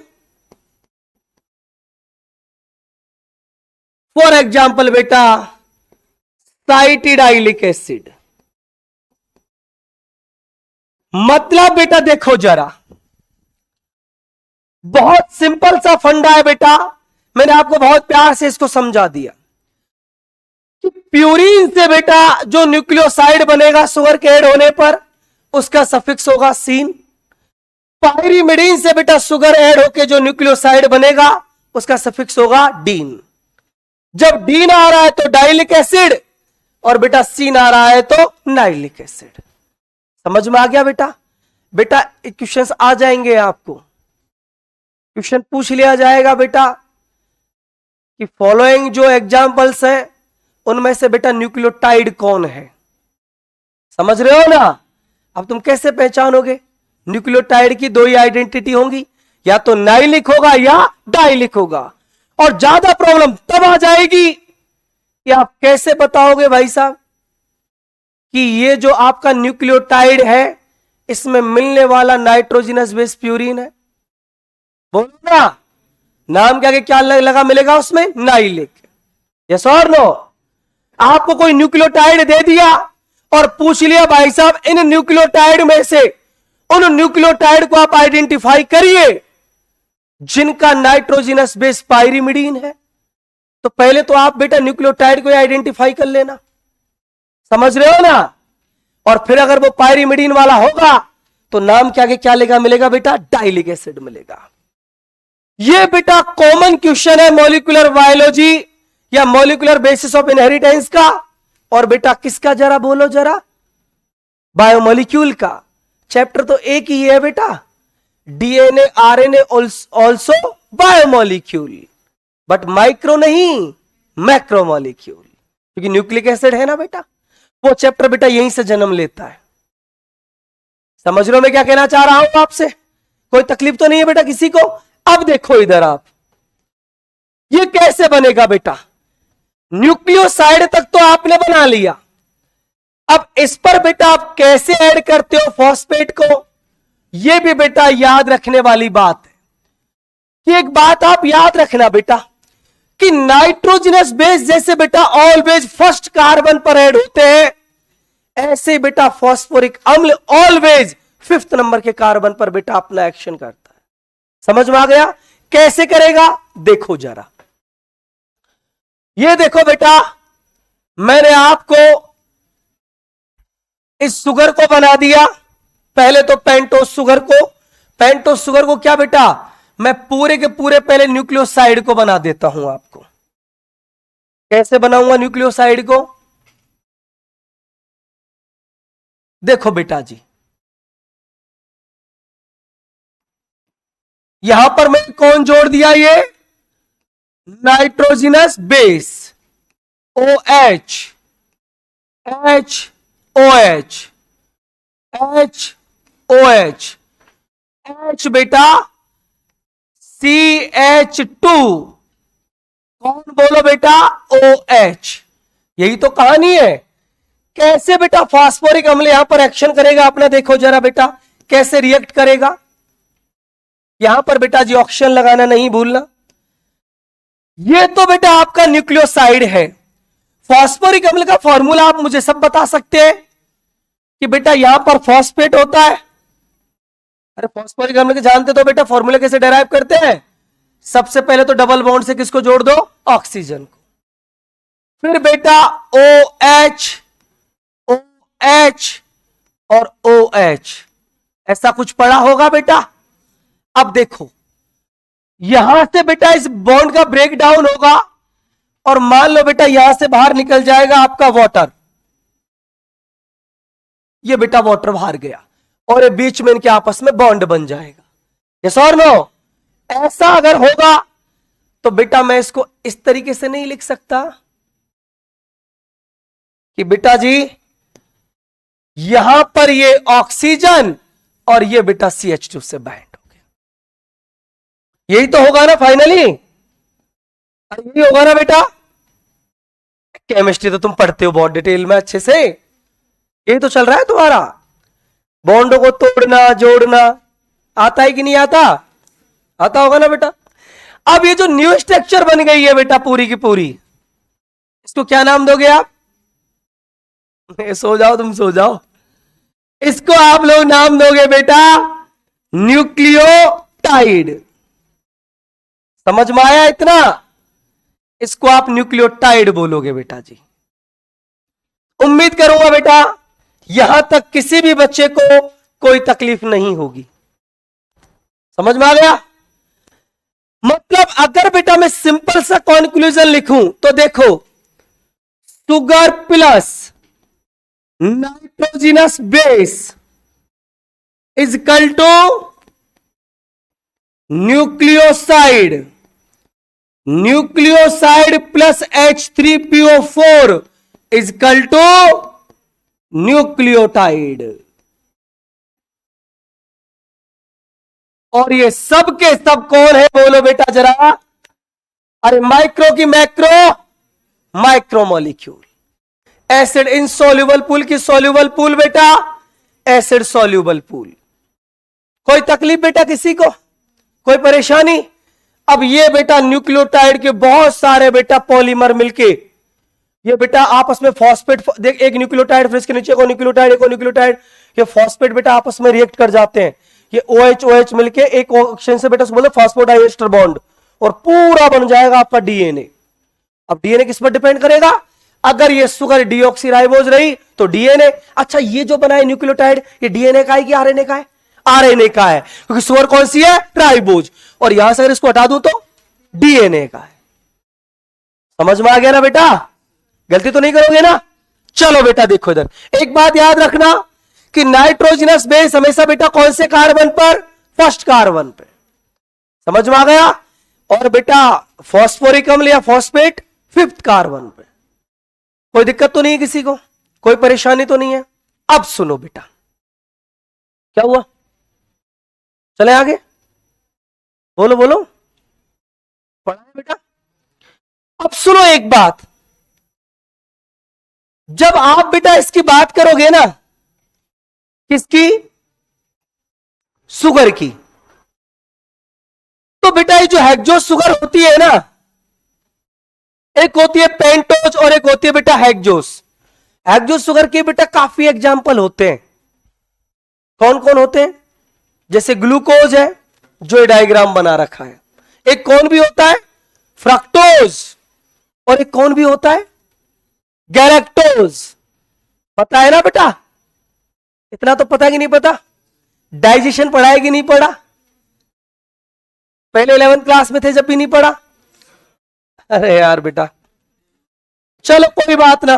फॉर एग्जाम्पल बेटा साइटिडाइलिक एसिड। मतलब बेटा देखो जरा, बहुत सिंपल सा फंडा है बेटा, मैंने आपको बहुत प्यार से इसको समझा दिया कि प्यूरिन से बेटा जो न्यूक्लियोसाइड बनेगा शुगर के ऐड होने पर, उसका सफिक्स होगा सीन। पाइरिमिडीन से बेटा शुगर ऐड होके जो न्यूक्लियोसाइड बनेगा उसका सफिक्स होगा डीन। जब डीन आ रहा है तो डाइलिक एसिड, और बेटा सीन आ रहा है तो नाइलिक एसिड। समझ में आ गया बेटा? बेटा क्वेश्चंस आ जाएंगे, आपको क्वेश्चन पूछ लिया जाएगा बेटा कि फॉलोइंग जो एग्जांपल्स हैं उनमें से बेटा न्यूक्लियोटाइड कौन है। समझ रहे हो ना? अब तुम कैसे पहचानोगे? न्यूक्लियोटाइड की दो ही आइडेंटिटी होंगी, या तो नाइलिक होगा या डाइलिक होगा। और ज्यादा प्रॉब्लम तब आ जाएगी कि आप कैसे बताओगे भाई साहब कि ये जो आपका न्यूक्लियोटाइड है इसमें मिलने वाला नाइट्रोजनस बेस प्यूरिन है। बोलो ना, नाम के आगे क्या लगा मिलेगा उसमें? नाइलिक। यस और नो? आपको कोई न्यूक्लियोटाइड दे दिया और पूछ लिया भाई साहब इन न्यूक्लियोटाइड में से उन न्यूक्लियोटाइड को आप आइडेंटिफाई करिए जिनका नाइट्रोजनस बेस पाइरिमिडीन है। तो पहले तो आप बेटा न्यूक्लियोटाइड को आइडेंटिफाई कर लेना, समझ रहे हो ना। और फिर अगर वो पायरिमिडीन वाला होगा तो नाम क्या क्या लेगा मिलेगा बेटा, डाइलिक एसिड मिलेगा। ये बेटा कॉमन क्वेश्चन है मॉलिक्यूलर बायोलॉजी या मॉलिक्यूलर बेसिस ऑफ इनहेरिटेंस का। और बेटा किसका जरा बोलो जरा, बायोमोलिक्यूल का। चैप्टर तो एक ही है बेटा, DNA RNA also biomolecule, but micro नहीं मैक्रोमोलिक्यूल, क्योंकि न्यूक्लिक एसिड है ना बेटा, वो चैप्टर बेटा यहीं से जन्म लेता है। समझ लो मैं क्या कहना चाह रहा हूं आपसे, कोई तकलीफ तो नहीं है बेटा किसी को। अब देखो इधर आप, ये कैसे बनेगा बेटा, न्यूक्लियोसाइड तक तो आपने बना लिया, अब इस पर बेटा आप कैसे ऐड करते हो फॉस्फेट को, यह भी बेटा याद रखने वाली बात है। कि एक बात आप याद रखना बेटा कि नाइट्रोजनस बेस जैसे बेटा ऑलवेज फर्स्ट कार्बन पर ऐड होते हैं, ऐसे बेटा फॉस्फोरिक अम्ल ऑलवेज 5th नंबर के कार्बन पर बेटा अपना एक्शन करता है। समझ में आ गया कैसे करेगा, देखो जरा। ये देखो बेटा, मैंने आपको इस शुगर को बना दिया, पहले तो पेंटोस शुगर को क्या बेटा, मैं पूरे के पूरे पहले न्यूक्लियोसाइड को बना देता हूं आपको। कैसे बनाऊंगा न्यूक्लियोसाइड को, देखो बेटा जी, यहां पर मैं कौन जोड़ दिया, ये nitrogenous base OH HOH HOH H बेटा CH2, कौन बोलो बेटा OH। यही तो कहानी है। कैसे बेटा फास्फोरिक अम्ल यहां पर एक्शन करेगा अपना, देखो जरा बेटा कैसे रिएक्ट करेगा। यहां पर बेटा जी ऑक्सीजन लगाना नहीं भूलना। ये तो बेटा आपका न्यूक्लियोसाइड है। फास्फोरिक अम्ल का फॉर्मूला आप मुझे सब बता सकते हैं कि बेटा यहां पर फॉस्फेट होता है। अरे फास्फोरिक अम्ल के जानते तो बेटा फॉर्मूला कैसे डेराइव करते हैं, सबसे पहले तो डबल बॉन्ड से किसको जोड़ दो, ऑक्सीजन को, फिर बेटा OH OH और OH, ऐसा कुछ पढ़ा होगा बेटा। अब देखो यहां से बेटा इस बॉन्ड का ब्रेक डाउन होगा और मान लो बेटा यहां से बाहर निकल जाएगा आपका वाटर, ये बेटा वाटर बाहर गया और ये बीच में इनके आपस में बॉन्ड बन जाएगा। यस और नो, ऐसा अगर होगा तो बेटा मैं इसको इस तरीके से नहीं लिख सकता कि बेटा जी यहां पर ये ऑक्सीजन और ये बेटा CH2 से बाइंड हो गया। यही तो होगा ना फाइनली, यही होगा ना बेटा। केमिस्ट्री तो तुम पढ़ते हो बहुत डिटेल में अच्छे से, यही तो चल रहा है तुम्हारा। बॉन्डों को तोड़ना जोड़ना आता है कि नहीं आता, आता होगा ना बेटा। अब ये जो न्यू स्ट्रक्चर बन गई है बेटा पूरी की पूरी, इसको क्या नाम दोगे आप, सो जाओ तुम सो जाओ, इसको आप लोग नाम दोगे बेटा न्यूक्लियोटाइड। समझ में आया इतना, इसको आप न्यूक्लियोटाइड बोलोगे बेटा जी। उम्मीद करूंगा बेटा यहां तक किसी भी बच्चे को कोई तकलीफ नहीं होगी। समझ में आ गया। मतलब अगर बेटा मैं सिंपल सा कंक्लूजन लिखूं तो देखो, sugar plus nitrogenous base is equal to nucleoside, nucleoside plus H3PO4 is equal to nucleotide. और ये सब के सब कौन है बोलो बेटा जरा, अरे माइक्रो की macro, micromolecule. Acid insoluble pool की सॉल्युबल पूल बेटा एसिड सॉल्युबल पूल। कोई तकलीफ बेटा किसी को, कोई परेशानी। अब ये बेटा न्यूक्लियोटाइड के बहुत सारे बेटा पॉलीमर मिलके ये बेटा आपस में फॉस्फेट, देख एक न्यूक्लियोटाइड फिर इसके नीचे को न्यूक्लियोटाइड, एक न्यूक्लियोटाइड, ये फॉस्फेट बेटा आपस में रिएक्ट कर जाते हैं। ये OH OH मिलके एक ऑक्सीजन से बेटा बोले फॉस्फोडाइएस्टर बॉन्ड और पूरा बन जाएगा आपका DNA। अब डीएनए किस पर डिपेंड करेगा? अगर ये शुगर डीऑक्सीराइबोज रही तो डीएनए। अच्छा, ये जो बना है न्यूक्लियोटाइड, ये डीएनए का है कि आरएनए का है? आरएनए का है, क्योंकि शुगर कौन सी है? राइबोज। और यहां से अगर इसको हटा दूं तो डीएनए का है। समझ में आ गया ना बेटा? गलती तो नहीं करोगे ना? चलो बेटा देखो इधर, एक बात याद रखना कि नाइट्रोजनस बेस हमेशा बेटा कौन से कार्बन पर? फर्स्ट कार्बन पे। समझ में आ गया? और बेटा फॉस्फोरिक अम्ल या फॉस्फेट फिफ्थ कार्बन पे। कोई दिक्कत तो नहीं है किसी को? कोई परेशानी तो नहीं है? अब सुनो बेटा, क्या हुआ? चले आगे, बोलो बोलो, पढ़ा है बेटा? अब सुनो एक बात, जब आप बेटा इसकी बात करोगे ना, किसकी? शुगर की, तो बेटा ये जो हेक्सोस शुगर होती है ना, एक होती है पेंटोज और एक होती है बेटा हेक्सोस। हेक्सोस शुगर के बेटा काफी एग्जाम्पल होते हैं। कौन कौन होते हैं? जैसे ग्लूकोज है, जो डायग्राम बना रखा है। एक कौन भी होता है? फ्रक्टोज। और एक कौन भी होता है? गैलेक्टोज। पता है ना बेटा? इतना तो पता कि नहीं पता? डाइजेशन पढ़ा है कि नहीं पढ़ा? पहले 11th क्लास में थे जब भी नहीं पढ़ा? अरे यार बेटा, चलो कोई बात ना,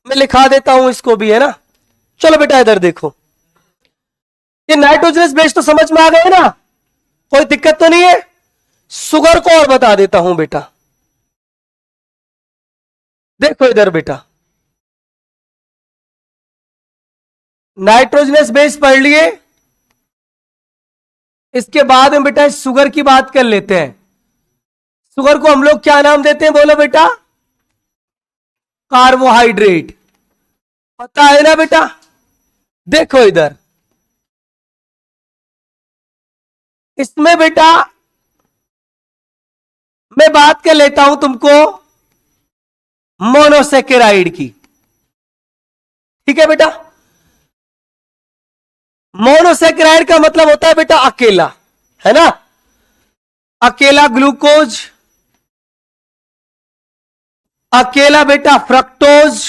मैं लिखा देता हूं इसको भी, है ना। चलो बेटा इधर देखो, ये नाइट्रोजनस बेस तो समझ में आ गए ना? कोई दिक्कत तो नहीं है? शुगर को और बता देता हूं बेटा। देखो इधर बेटा, नाइट्रोजनस बेस पढ़ लिए, इसके बाद में बेटा शुगर की बात कर लेते हैं। शुगर को हम लोग क्या नाम देते हैं? बोलो बेटा। कार्बोहाइड्रेट। पता है ना बेटा? देखो इधर, इसमें बेटा मैं बात कर लेता हूं तुमको मोनोसेकेराइड की। ठीक है बेटा? मोनोसेकेराइड का मतलब होता है बेटा अकेला, है ना। अकेला ग्लूकोज, अकेला बेटा फ्रक्टोज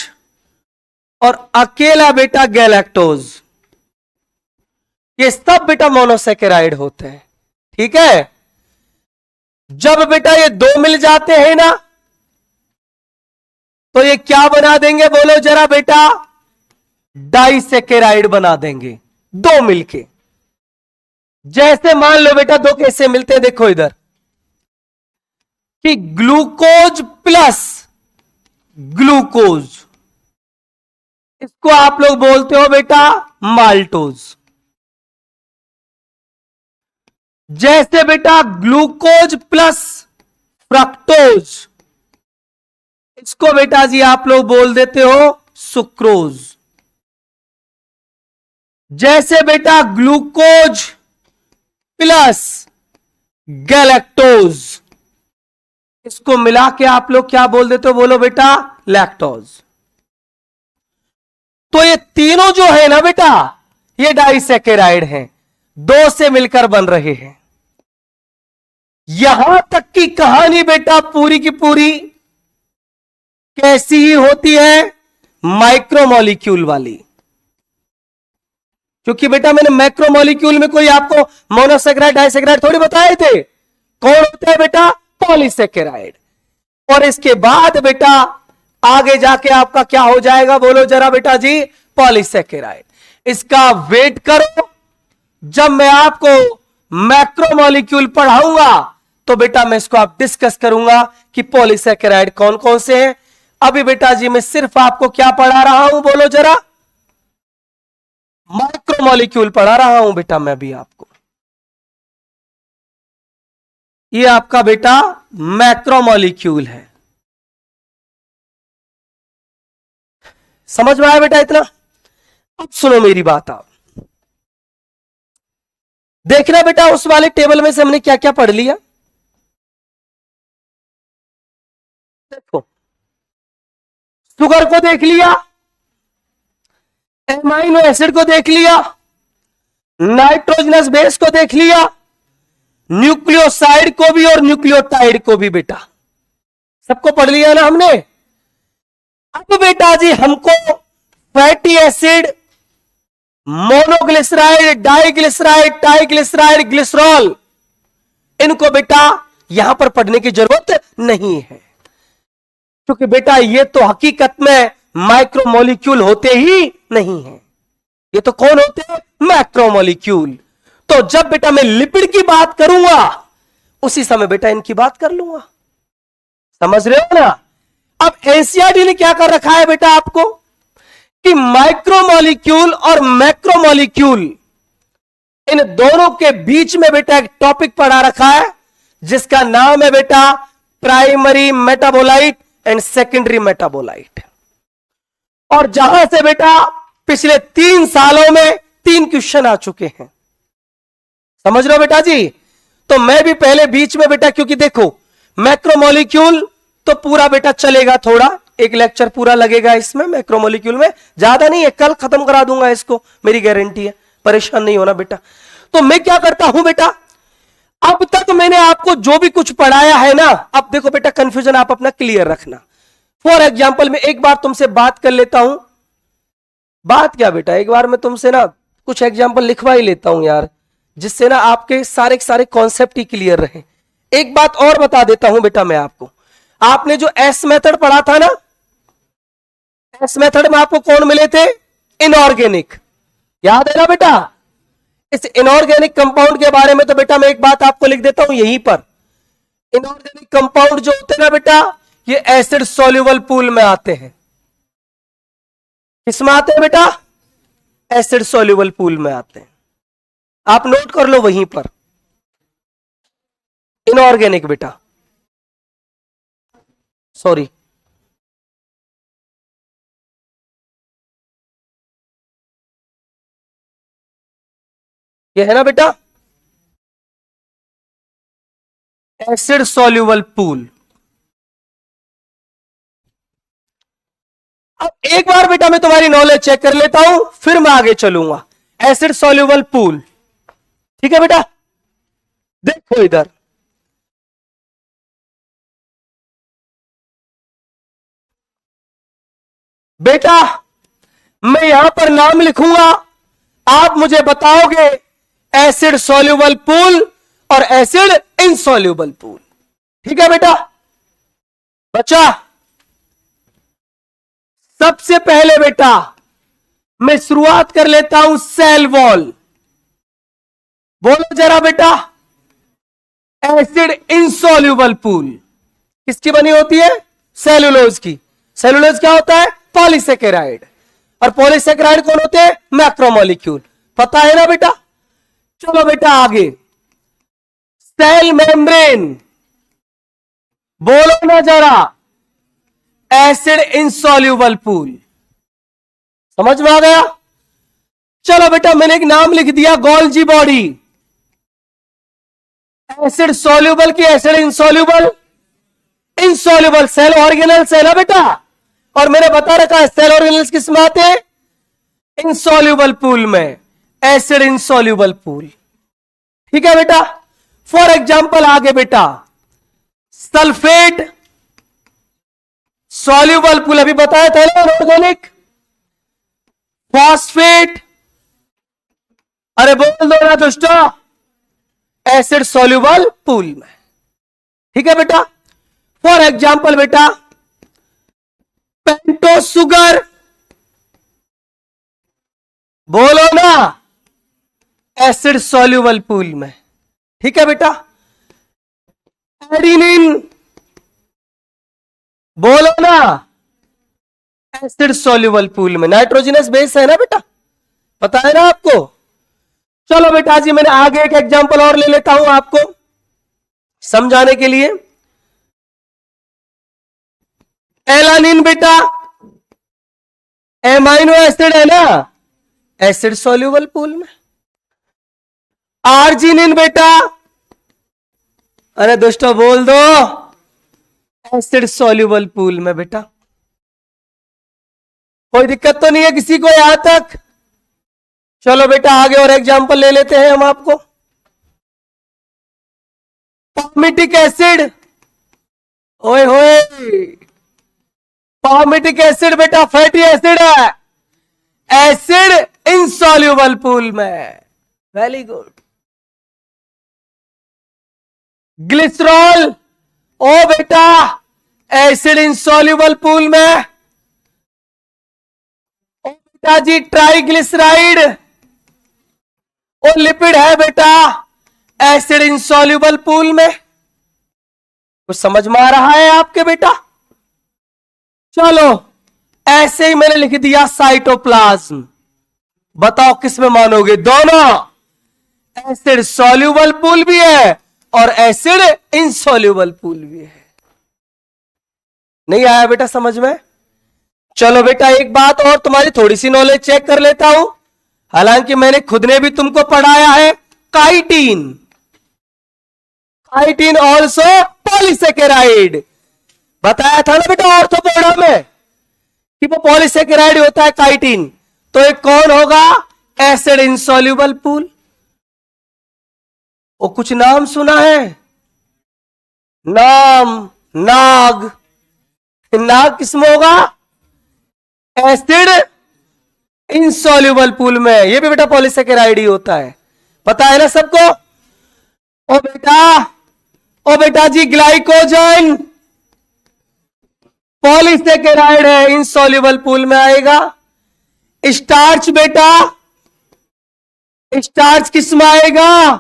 और अकेला बेटा गैलेक्टोज। ये सब बेटा मोनोसेकेराइड होते हैं। ठीक है? जब बेटा ये दो मिल जाते हैं ना, तो ये क्या बना देंगे? बोलो जरा बेटा। डाइसेकेराइड बना देंगे, दो मिलके। जैसे मान लो बेटा दो कैसे मिलते हैं, देखो इधर, कि ग्लूकोज प्लस ग्लूकोज, इसको आप लोग बोलते हो बेटा माल्टोज। जैसे बेटा ग्लूकोज प्लस फ्रक्टोज, इसको बेटा जी आप लोग बोल देते हो सुक्रोज। जैसे बेटा ग्लूकोज प्लस गैलेक्टोज, इसको मिला के आप लोग क्या बोल देते हो? बोलो बेटा लैक्टोज। तो ये तीनों जो है ना बेटा, ये डाइसेकेराइड हैं, दो से मिलकर बन रहे हैं। यहां तक की कहानी बेटा पूरी की पूरी कैसी ही होती है? माइक्रोमोलिक्यूल वाली। क्योंकि बेटा मैंने मैक्रोमोलिक्यूल में कोई आपको मोनोसेकेराइड डाइसेकेराइड थोड़ी बताए थे। कौन होता है बेटा? पॉलीसेकेराइड। और इसके बाद बेटा आगे जाके आपका क्या हो जाएगा? बोलो जरा बेटा जी, पॉलीसेकेराइड। इसका वेट करो, जब मैं आपको मैक्रोमोलिक्यूल पढ़ाऊंगा तो बेटा मैं इसको आप डिस्कस करूंगा कि पॉलीसेकेराइड कौन कौन से हैं। अभी बेटा जी मैं सिर्फ आपको क्या पढ़ा रहा हूं? बोलो जरा, माइक्रोमोलिक्यूल पढ़ा रहा हूं बेटा मैं भी आपको। ये आपका बेटा मैक्रोमोलिक्यूल है। समझ में आया बेटा इतना? अब सुनो मेरी बात, आप देखना बेटा उस वाले टेबल में से हमने क्या क्या पढ़ लिया। देखो, शुगर को देख लिया, एमाइनो एसिड को देख लिया, नाइट्रोजनस बेस को देख लिया, न्यूक्लियोसाइड को भी और न्यूक्लियोटाइड को भी बेटा। सबको पढ़ लिया ना हमने। अब बेटा जी हमको fatty acid, monoglyceride, diglyceride, triglyceride, glycerol, इनको बेटा यहां पर पढ़ने की जरूरत नहीं है, क्योंकि बेटा ये तो हकीकत में माइक्रोमोलिक्यूल होते ही नहीं है। ये तो कौन होते हैं? मैक्रोमोलिक्यूल। तो जब बेटा मैं लिपिड की बात करूंगा उसी समय बेटा इनकी बात कर लूंगा। समझ रहे हो ना? अब एनसीईआरटी ने क्या कर रखा है बेटा आपको कि माइक्रोमोलिक्यूल और मैक्रोमोलिक्यूल इन दोनों के बीच में बेटा एक टॉपिक पढ़ा रखा है जिसका नाम है बेटा primary metabolite and secondary metabolite. और जहां से बेटा पिछले 3 सालों में 3 क्वेश्चन आ चुके हैं। समझ रहे हो बेटा जी? तो मैं भी पहले बीच में बेटा, क्योंकि देखो मैक्रोमोलिक्यूल तो पूरा बेटा चलेगा, थोड़ा एक लेक्चर पूरा लगेगा इसमें, मैक्रोमोलिक्यूल में ज्यादा नहीं है, कल खत्म करा दूंगा इसको, मेरी गारंटी है, परेशान नहीं होना बेटा। तो मैं क्या करता हूं बेटा, अब तक मैंने आपको जो भी कुछ पढ़ाया है ना, अब देखो बेटा कंफ्यूजन आप अपना क्लियर रखना। फॉर एग्जाम्पल मैं एक बार तुमसे बात कर लेता हूं। बात क्या बेटा, एक बार मैं तुमसे ना कुछ एग्जाम्पल लिखवा ही लेता हूं यार, जिससे ना आपके सारे कॉन्सेप्ट ही क्लियर रहे। एक बात और बता देता हूं बेटा मैं आपको, आपने जो एस मेथड पढ़ा था ना, एस मेथड में आपको कौन मिले थे? इनऑर्गेनिक, याद है ना बेटा? इस इनऑर्गेनिक कंपाउंड के बारे में तो बेटा मैं एक बात आपको लिख देता हूं यहीं पर। इनऑर्गेनिक कंपाउंड जो होते हैं ना बेटा, ये एसिड सॉल्युबल पूल में आते हैं। किसमें आते हैं बेटा? एसिड सॉल्युबल पूल में आते हैं। आप नोट कर लो वहीं पर, इनऑर्गेनिक बेटा, सॉरी ये है ना बेटा एसिड सॉल्युबल पूल। अब एक बार बेटा मैं तुम्हारी नॉलेज चेक कर लेता हूं, फिर मैं आगे चलूंगा। एसिड सॉल्युबल पूल, ठीक है बेटा? देखो इधर, बेटा मैं यहां पर नाम लिखूंगा, आप मुझे बताओगे एसिड सॉल्युबल पूल और एसिड इनसॉल्युबल पूल, ठीक है बेटा? बच्चा सबसे पहले बेटा मैं शुरुआत कर लेता हूं सेल वॉल। बोलो जरा बेटा, एसिड इनसॉल्युबल पूल किसकी बनी होती है? सेलुलोज की। सेलुलोज क्या होता है? पॉलीसेकेराइड। और पॉलीसेकेराइड कौन होते हैं? मैक्रोमोलिक्यूल। पता है ना बेटा? चलो बेटा आगे, सेल मेम्ब्रेन, बोलो ना जरा, एसिड इनसॉल्युबल पूल। समझ में आ गया? चलो बेटा मैंने एक नाम लिख दिया, गोल्जी बॉडी। एसिड सॉल्युबल की acid insoluble, insoluble cell organelle cell है बेटा, और मैंने बता रखा है सेल ऑर्गेनल्स किस में आते हैं? इनसॉल्युबल पूल में, एसिड इनसॉल्युबल पूल, ठीक है बेटा? फॉर एग्जांपल आगे बेटा सल्फेट सॉल्युबल पूल, अभी बताया था ना ऑर्गेनिक। फॉस्फेट, अरे बोल दो ना दोस्तों, एसिड सॉल्युबल पूल में, ठीक है बेटा? फॉर एग्जांपल बेटा पेंटो सुगर, बोलो ना, एसिड सॉल्युबल पूल में, ठीक है बेटा? एडिनिन, बोलो ना, एसिड सॉल्युबल पूल में। नाइट्रोजनस बेस है ना बेटा, पता है ना आपको? चलो बेटा जी मैंने आगे एक एग्जांपल और ले लेता हूं आपको समझाने के लिए। एलानिन बेटा एमाइनो एसिड है ना, एसिड सॉल्युबल पूल में। आर्जिनिन बेटा, अरे दोस्तों बोल दो, एसिड सॉल्युबल पूल में बेटा। कोई दिक्कत तो नहीं है किसी को यहां तक? चलो बेटा आगे और एग्जांपल ले लेते हैं हम आपको। पामिटिक एसिड, ओए होए पामिटिक एसिड बेटा फैटी एसिड है, एसिड इनसॉल्युबल पूल में। Very good. ग्लिसरॉल, ओ बेटा एसिड इनसॉल्युबल पूल में। ओ बेटा जी ट्राइग्लिसराइड, ओ लिपिड है बेटा एसिड इनसॉल्युबल पूल में। कुछ समझ में आ रहा है आपके बेटा? चलो ऐसे ही मैंने लिख दिया साइटोप्लाज्म। बताओ किस में मानोगे? दोनों एसिड सॉल्युबल पूल भी है और एसिड इनसॉल्युबल पूल भी है। नहीं आया बेटा समझ में? चलो बेटा एक बात और तुम्हारी थोड़ी सी नॉलेज चेक कर लेता हूं, हालांकि मैंने खुद ने भी तुमको पढ़ाया है। काइटिन, काइटिन ऑल्सो पॉलीसेकेराइड, बताया था ना बेटा ऑर्थोपोडा में कि वो पॉलीसेकेराइड होता है काइटिन। तो एक कौन होगा? Acid insoluble pool. वो कुछ नाम सुना है? नाम नाग, नाग किसमें होगा? एसिड इनसॉल्युबल पूल में। ये भी बेटा पॉलीसेकेराइड ही होता है, पता है ना सबको? ओ बेटा जी ग्लाइकोजन पॉलीसेकेराइड है, इनसॉल्युबल पूल में आएगा। स्टार्च बेटा, स्टार्च किस में आएगा?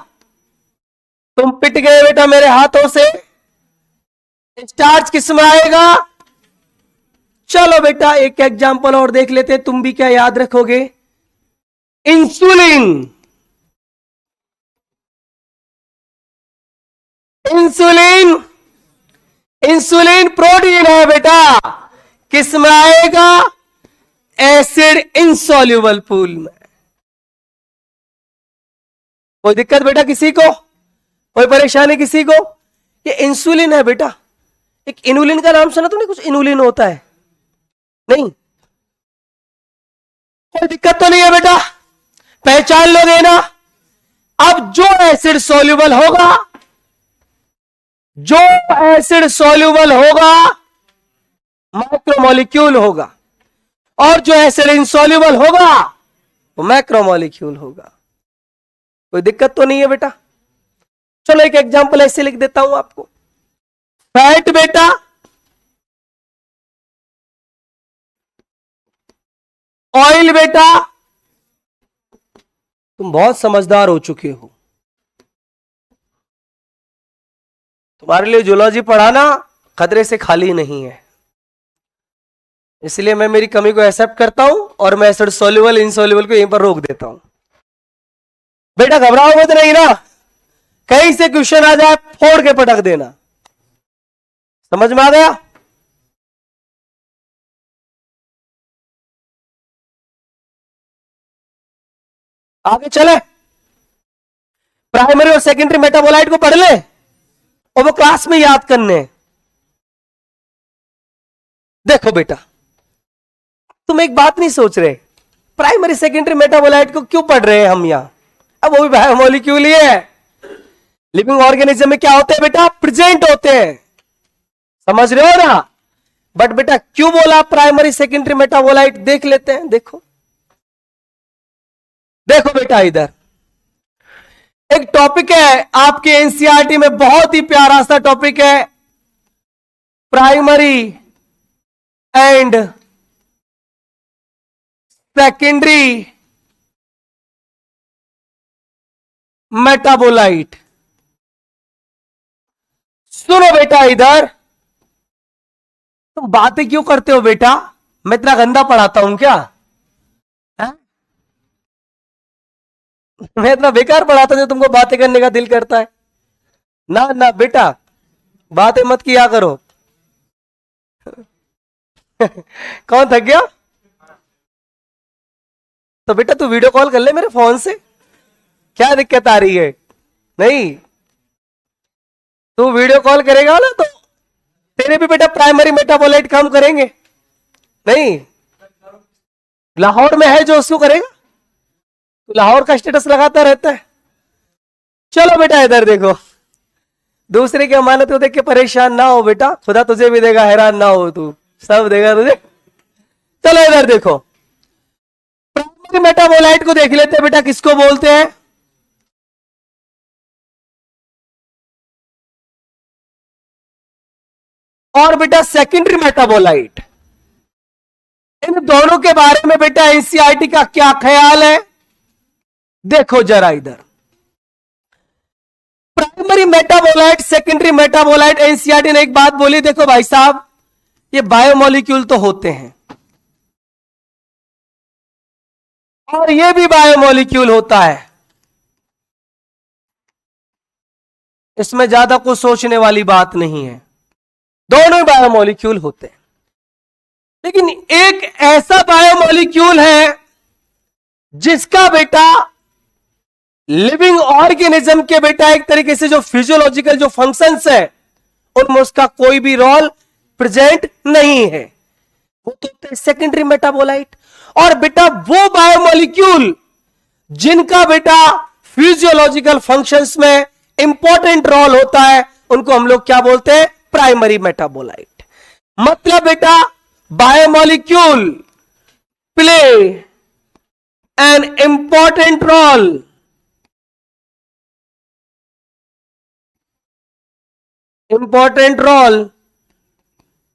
तुम पिट गए बेटा मेरे हाथों से। स्टार्च किस में आएगा? चलो बेटा एक एग्जांपल और देख लेते, तुम भी क्या याद रखोगे। इंसुलिन, इंसुलिन, इंसुलिन प्रोटीन है बेटा, किस में आएगा? एसिड इनसॉल्युबल पूल में। कोई दिक्कत बेटा किसी को? कोई परेशानी किसी को? ये इंसुलिन है बेटा। एक इनुलिन का नाम सुना तुमने? कुछ इनुलिन होता है नहीं? कोई दिक्कत तो नहीं है बेटा, पहचान लोगे ना? अब जो एसिड सॉल्युबल होगा, जो एसिड सॉल्युबल होगा माइक्रोमोलिक्यूल होगा, और जो एसिड इनसॉल्युबल होगा वो मैक्रोमोलिक्यूल होगा। कोई दिक्कत तो नहीं है बेटा? चलो एक एग्जांपल ऐसे लिख देता हूं आपको। फैट बेटा, ऑयल बेटा, तुम बहुत समझदार हो चुके हो, तुम्हारे लिए जूलॉजी पढ़ाना खतरे से खाली नहीं है, इसलिए मैं मेरी कमी को एक्सेप्ट करता हूं और मैं एसिड सॉल्युबल इनसॉल्युबल को यहीं पर रोक देता हूं। बेटा घबराओ मत, नहीं ना कहीं से क्वेश्चन आ जाए फोड़ के पटक देना। समझ में आ गया? आगे चले, प्राइमरी और सेकेंडरी मेटाबोलाइट को पढ़ ले और वो क्लास में याद करने। देखो बेटा तुम एक बात नहीं सोच रहे, प्राइमरी सेकेंडरी मेटाबोलाइट को क्यों पढ़ रहे हैं हम यहां? अब वो भी बायोमोलिक्यूल ही है। लिविंग ऑर्गेनिज्म में क्या होते हैं बेटा? प्रेजेंट होते हैं, समझ रहे हो ना? बट बेटा क्यों बोला प्राइमरी सेकेंडरी मेटाबोलाइट? देख लेते हैं। देखो देखो बेटा इधर एक टॉपिक है आपके एनसीईआरटी में, बहुत ही प्यारा सा टॉपिक है, प्राइमरी एंड सेकेंडरी मेटाबोलाइट। सुनो बेटा इधर, तुम बातें क्यों करते हो बेटा? मैं इतना गंदा पढ़ाता हूं क्या? है? मैं इतना बेकार पढ़ाता हूं जो तुमको बातें करने का दिल करता है? ना ना बेटा बातें मत किया करो। कौन थक गया? तो बेटा तू वीडियो कॉल कर ले मेरे फोन से, क्या दिक्कत आ रही है? नहीं तू वीडियो कॉल करेगा ना तो तेरे भी बेटा प्राइमरी मेटाबोलाइट काम करेंगे। नहीं लाहौर में है जो उसको करेगा, तो लाहौर का स्टेटस लगाता रहता है। चलो बेटा इधर देखो, दूसरे की अमानत को देख के परेशान ना हो बेटा, खुदा तुझे भी देगा, हैरान ना हो तू, सब देगा तुझे। चलो इधर देखो, प्राइमरी मेटाबोलाइट को देख लेते हैं बेटा, किसको बोलते हैं। और बेटा सेकेंडरी मेटाबोलाइट, इन दोनों के बारे में बेटा एनसीईआरटी का क्या ख्याल है, देखो जरा इधर। Primary metabolite, secondary metabolite, NCERT ने एक बात बोली, देखो भाई साहब, ये बायोमोलिक्यूल तो होते हैं और ये भी बायोमोलिक्यूल होता है, इसमें ज्यादा कुछ सोचने वाली बात नहीं है, दोनों ही बायोमोलिक्यूल होते हैं। लेकिन एक ऐसा बायोमोलिक्यूल है जिसका बेटा लिविंग ऑर्गेनिज्म के बेटा एक तरीके से जो फिजियोलॉजिकल जो फंक्शंस है उनमें उसका कोई भी रोल प्रेजेंट नहीं है, वो तो होते हैं सेकेंडरी मेटाबोलाइट। और बेटा वो बायोमोलिक्यूल जिनका बेटा फिजियोलॉजिकल फंक्शंस में इंपॉर्टेंट रोल होता है उनको हम लोग क्या बोलते हैं, प्राइमरी मेटाबोलाइट। मतलब बेटा biomolecule play an important role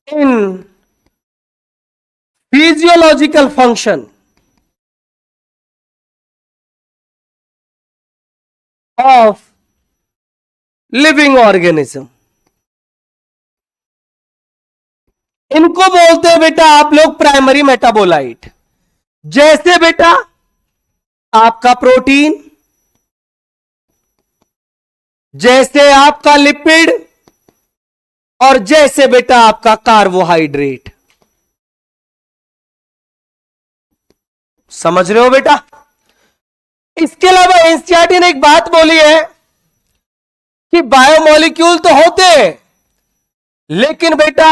in physiological function of living organism। इनको बोलते हैं बेटा आप लोग प्राइमरी मेटाबोलाइट। जैसे बेटा आपका प्रोटीन, जैसे आपका लिपिड, और जैसे बेटा आपका कार्बोहाइड्रेट। समझ रहे हो बेटा। इसके अलावा एनसीईआरटी ने एक बात बोली है कि बायोमोलिक्यूल तो होते हैं लेकिन बेटा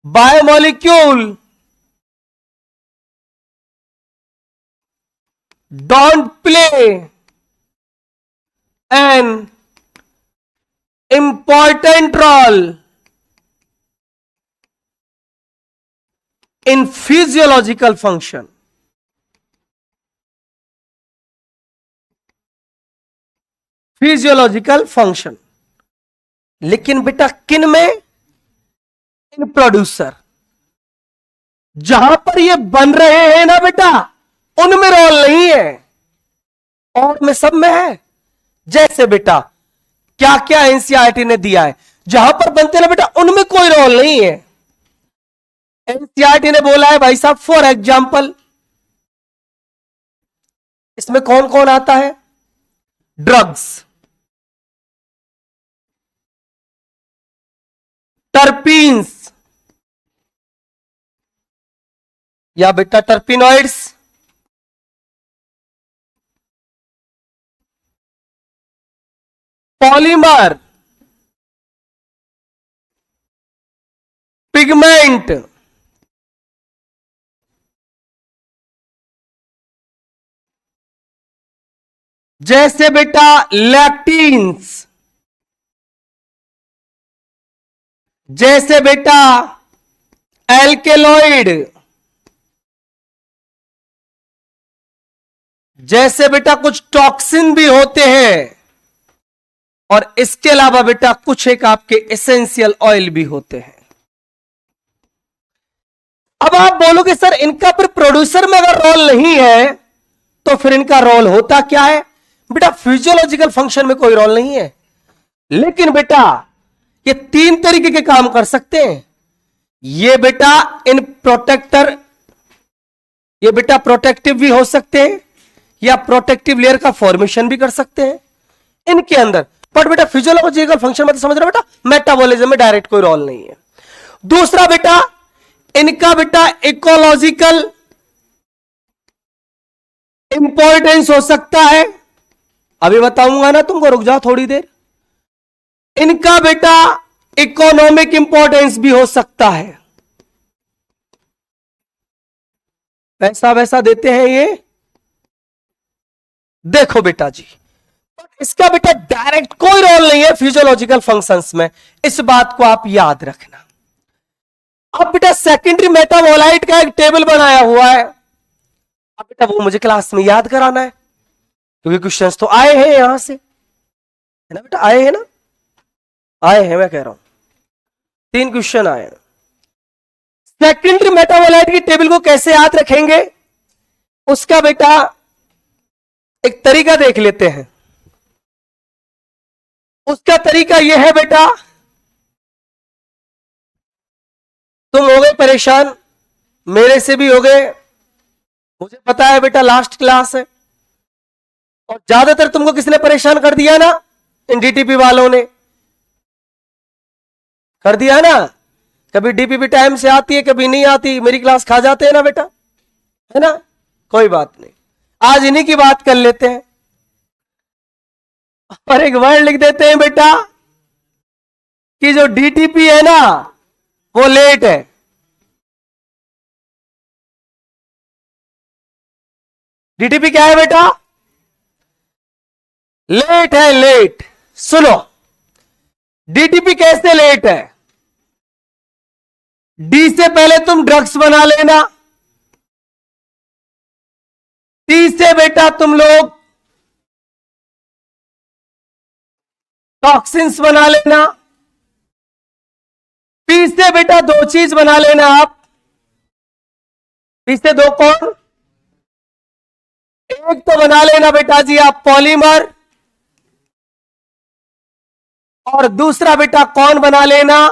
biomolecule don't play an important role in physiological function। Physiological function, लेकिन बेटा किन में, इन प्रोड्यूसर। जहां पर ये बन रहे हैं ना बेटा उनमें रोल नहीं है और में सब में है। जैसे बेटा क्या क्या एनसीईआरटी ने दिया है, जहां पर बनते हैं ना बेटा उनमें कोई रोल नहीं है। एनसीईआरटी ने बोला है भाई साहब फॉर एग्जाम्पल, इसमें कौन कौन आता है, ड्रग्स, टर्पीन्स या बेटा टर्पिनॉइड्स, पॉलीमर, पिगमेंट, जैसे बेटा लैक्टीन्स, जैसे बेटा एल्केलॉइड, जैसे बेटा कुछ टॉक्सिन भी होते हैं, और इसके अलावा बेटा कुछ एक आपके एसेंशियल ऑयल भी होते हैं। अब आप बोलोगे सर इनका फिर प्रोड्यूसर में अगर रोल नहीं है तो फिर इनका रोल होता क्या है। बेटा फिजियोलॉजिकल फंक्शन में कोई रोल नहीं है, लेकिन बेटा ये तीन तरीके के काम कर सकते हैं। ये बेटा इन प्रोटेक्टर, ये बेटा प्रोटेक्टिव भी हो सकते हैं या प्रोटेक्टिव लेयर का फॉर्मेशन भी कर सकते हैं इनके अंदर। बट बेटा फिजियोलॉजिकल फंक्शन में तो समझ रहे हो बेटा, मेटाबॉलिज्म में डायरेक्ट कोई रोल नहीं है। दूसरा बेटा इनका बेटा इकोलॉजिकल इंपॉर्टेंस हो सकता है, अभी बताऊंगा ना तुमको, रुक जाओ थोड़ी देर। इनका बेटा इकोनॉमिक इंपॉर्टेंस भी हो सकता है, पैसा वैसा देते हैं ये। देखो बेटा जी इसका बेटा डायरेक्ट कोई रोल नहीं है फिजियोलॉजिकल फंक्शंस में, इस बात को आप याद रखना। अब बेटा सेकेंडरी मेटाबोलाइट का एक टेबल बनाया हुआ है, अब बेटा वो मुझे क्लास में याद कराना है, क्योंकि क्वेश्चंस तो आए हैं यहां से, है ना बेटा, आए हैं ना, आए हैं, मैं कह रहा हूं 3 क्वेश्चन आए हैं। सेकेंडरी मेटाबोलाइट की टेबल को कैसे याद रखेंगे, उसका बेटा एक तरीका देख लेते हैं। उसका तरीका यह है बेटा, तुम हो गए परेशान, मेरे से भी हो गए, मुझे पता है बेटा लास्ट क्लास है, और ज्यादातर तुमको किसने परेशान कर दिया ना, इन डीटीपी वालों ने कर दिया ना। कभी डीपीपी टाइम से आती है, कभी नहीं आती, मेरी क्लास खा जाते हैं ना बेटा, है ना, कोई बात नहीं, आज इन्हीं की बात कर लेते हैं। और एक वर्ड लिख देते हैं बेटा कि जो डीटीपी है ना वो लेट है। डीटीपी क्या है बेटा, लेट है, लेट। सुनो, डीटीपी कैसे लेट है, डी से पहले तुम ड्रग्स बना लेना, टी से बेटा तुम लोग टॉक्सिन्स बना लेना, पी से बेटा 2 चीज बना लेना आप, पी से 2 कौन, एक तो बना लेना बेटा जी आप पॉलीमर, और दूसरा बेटा कौन बना लेना,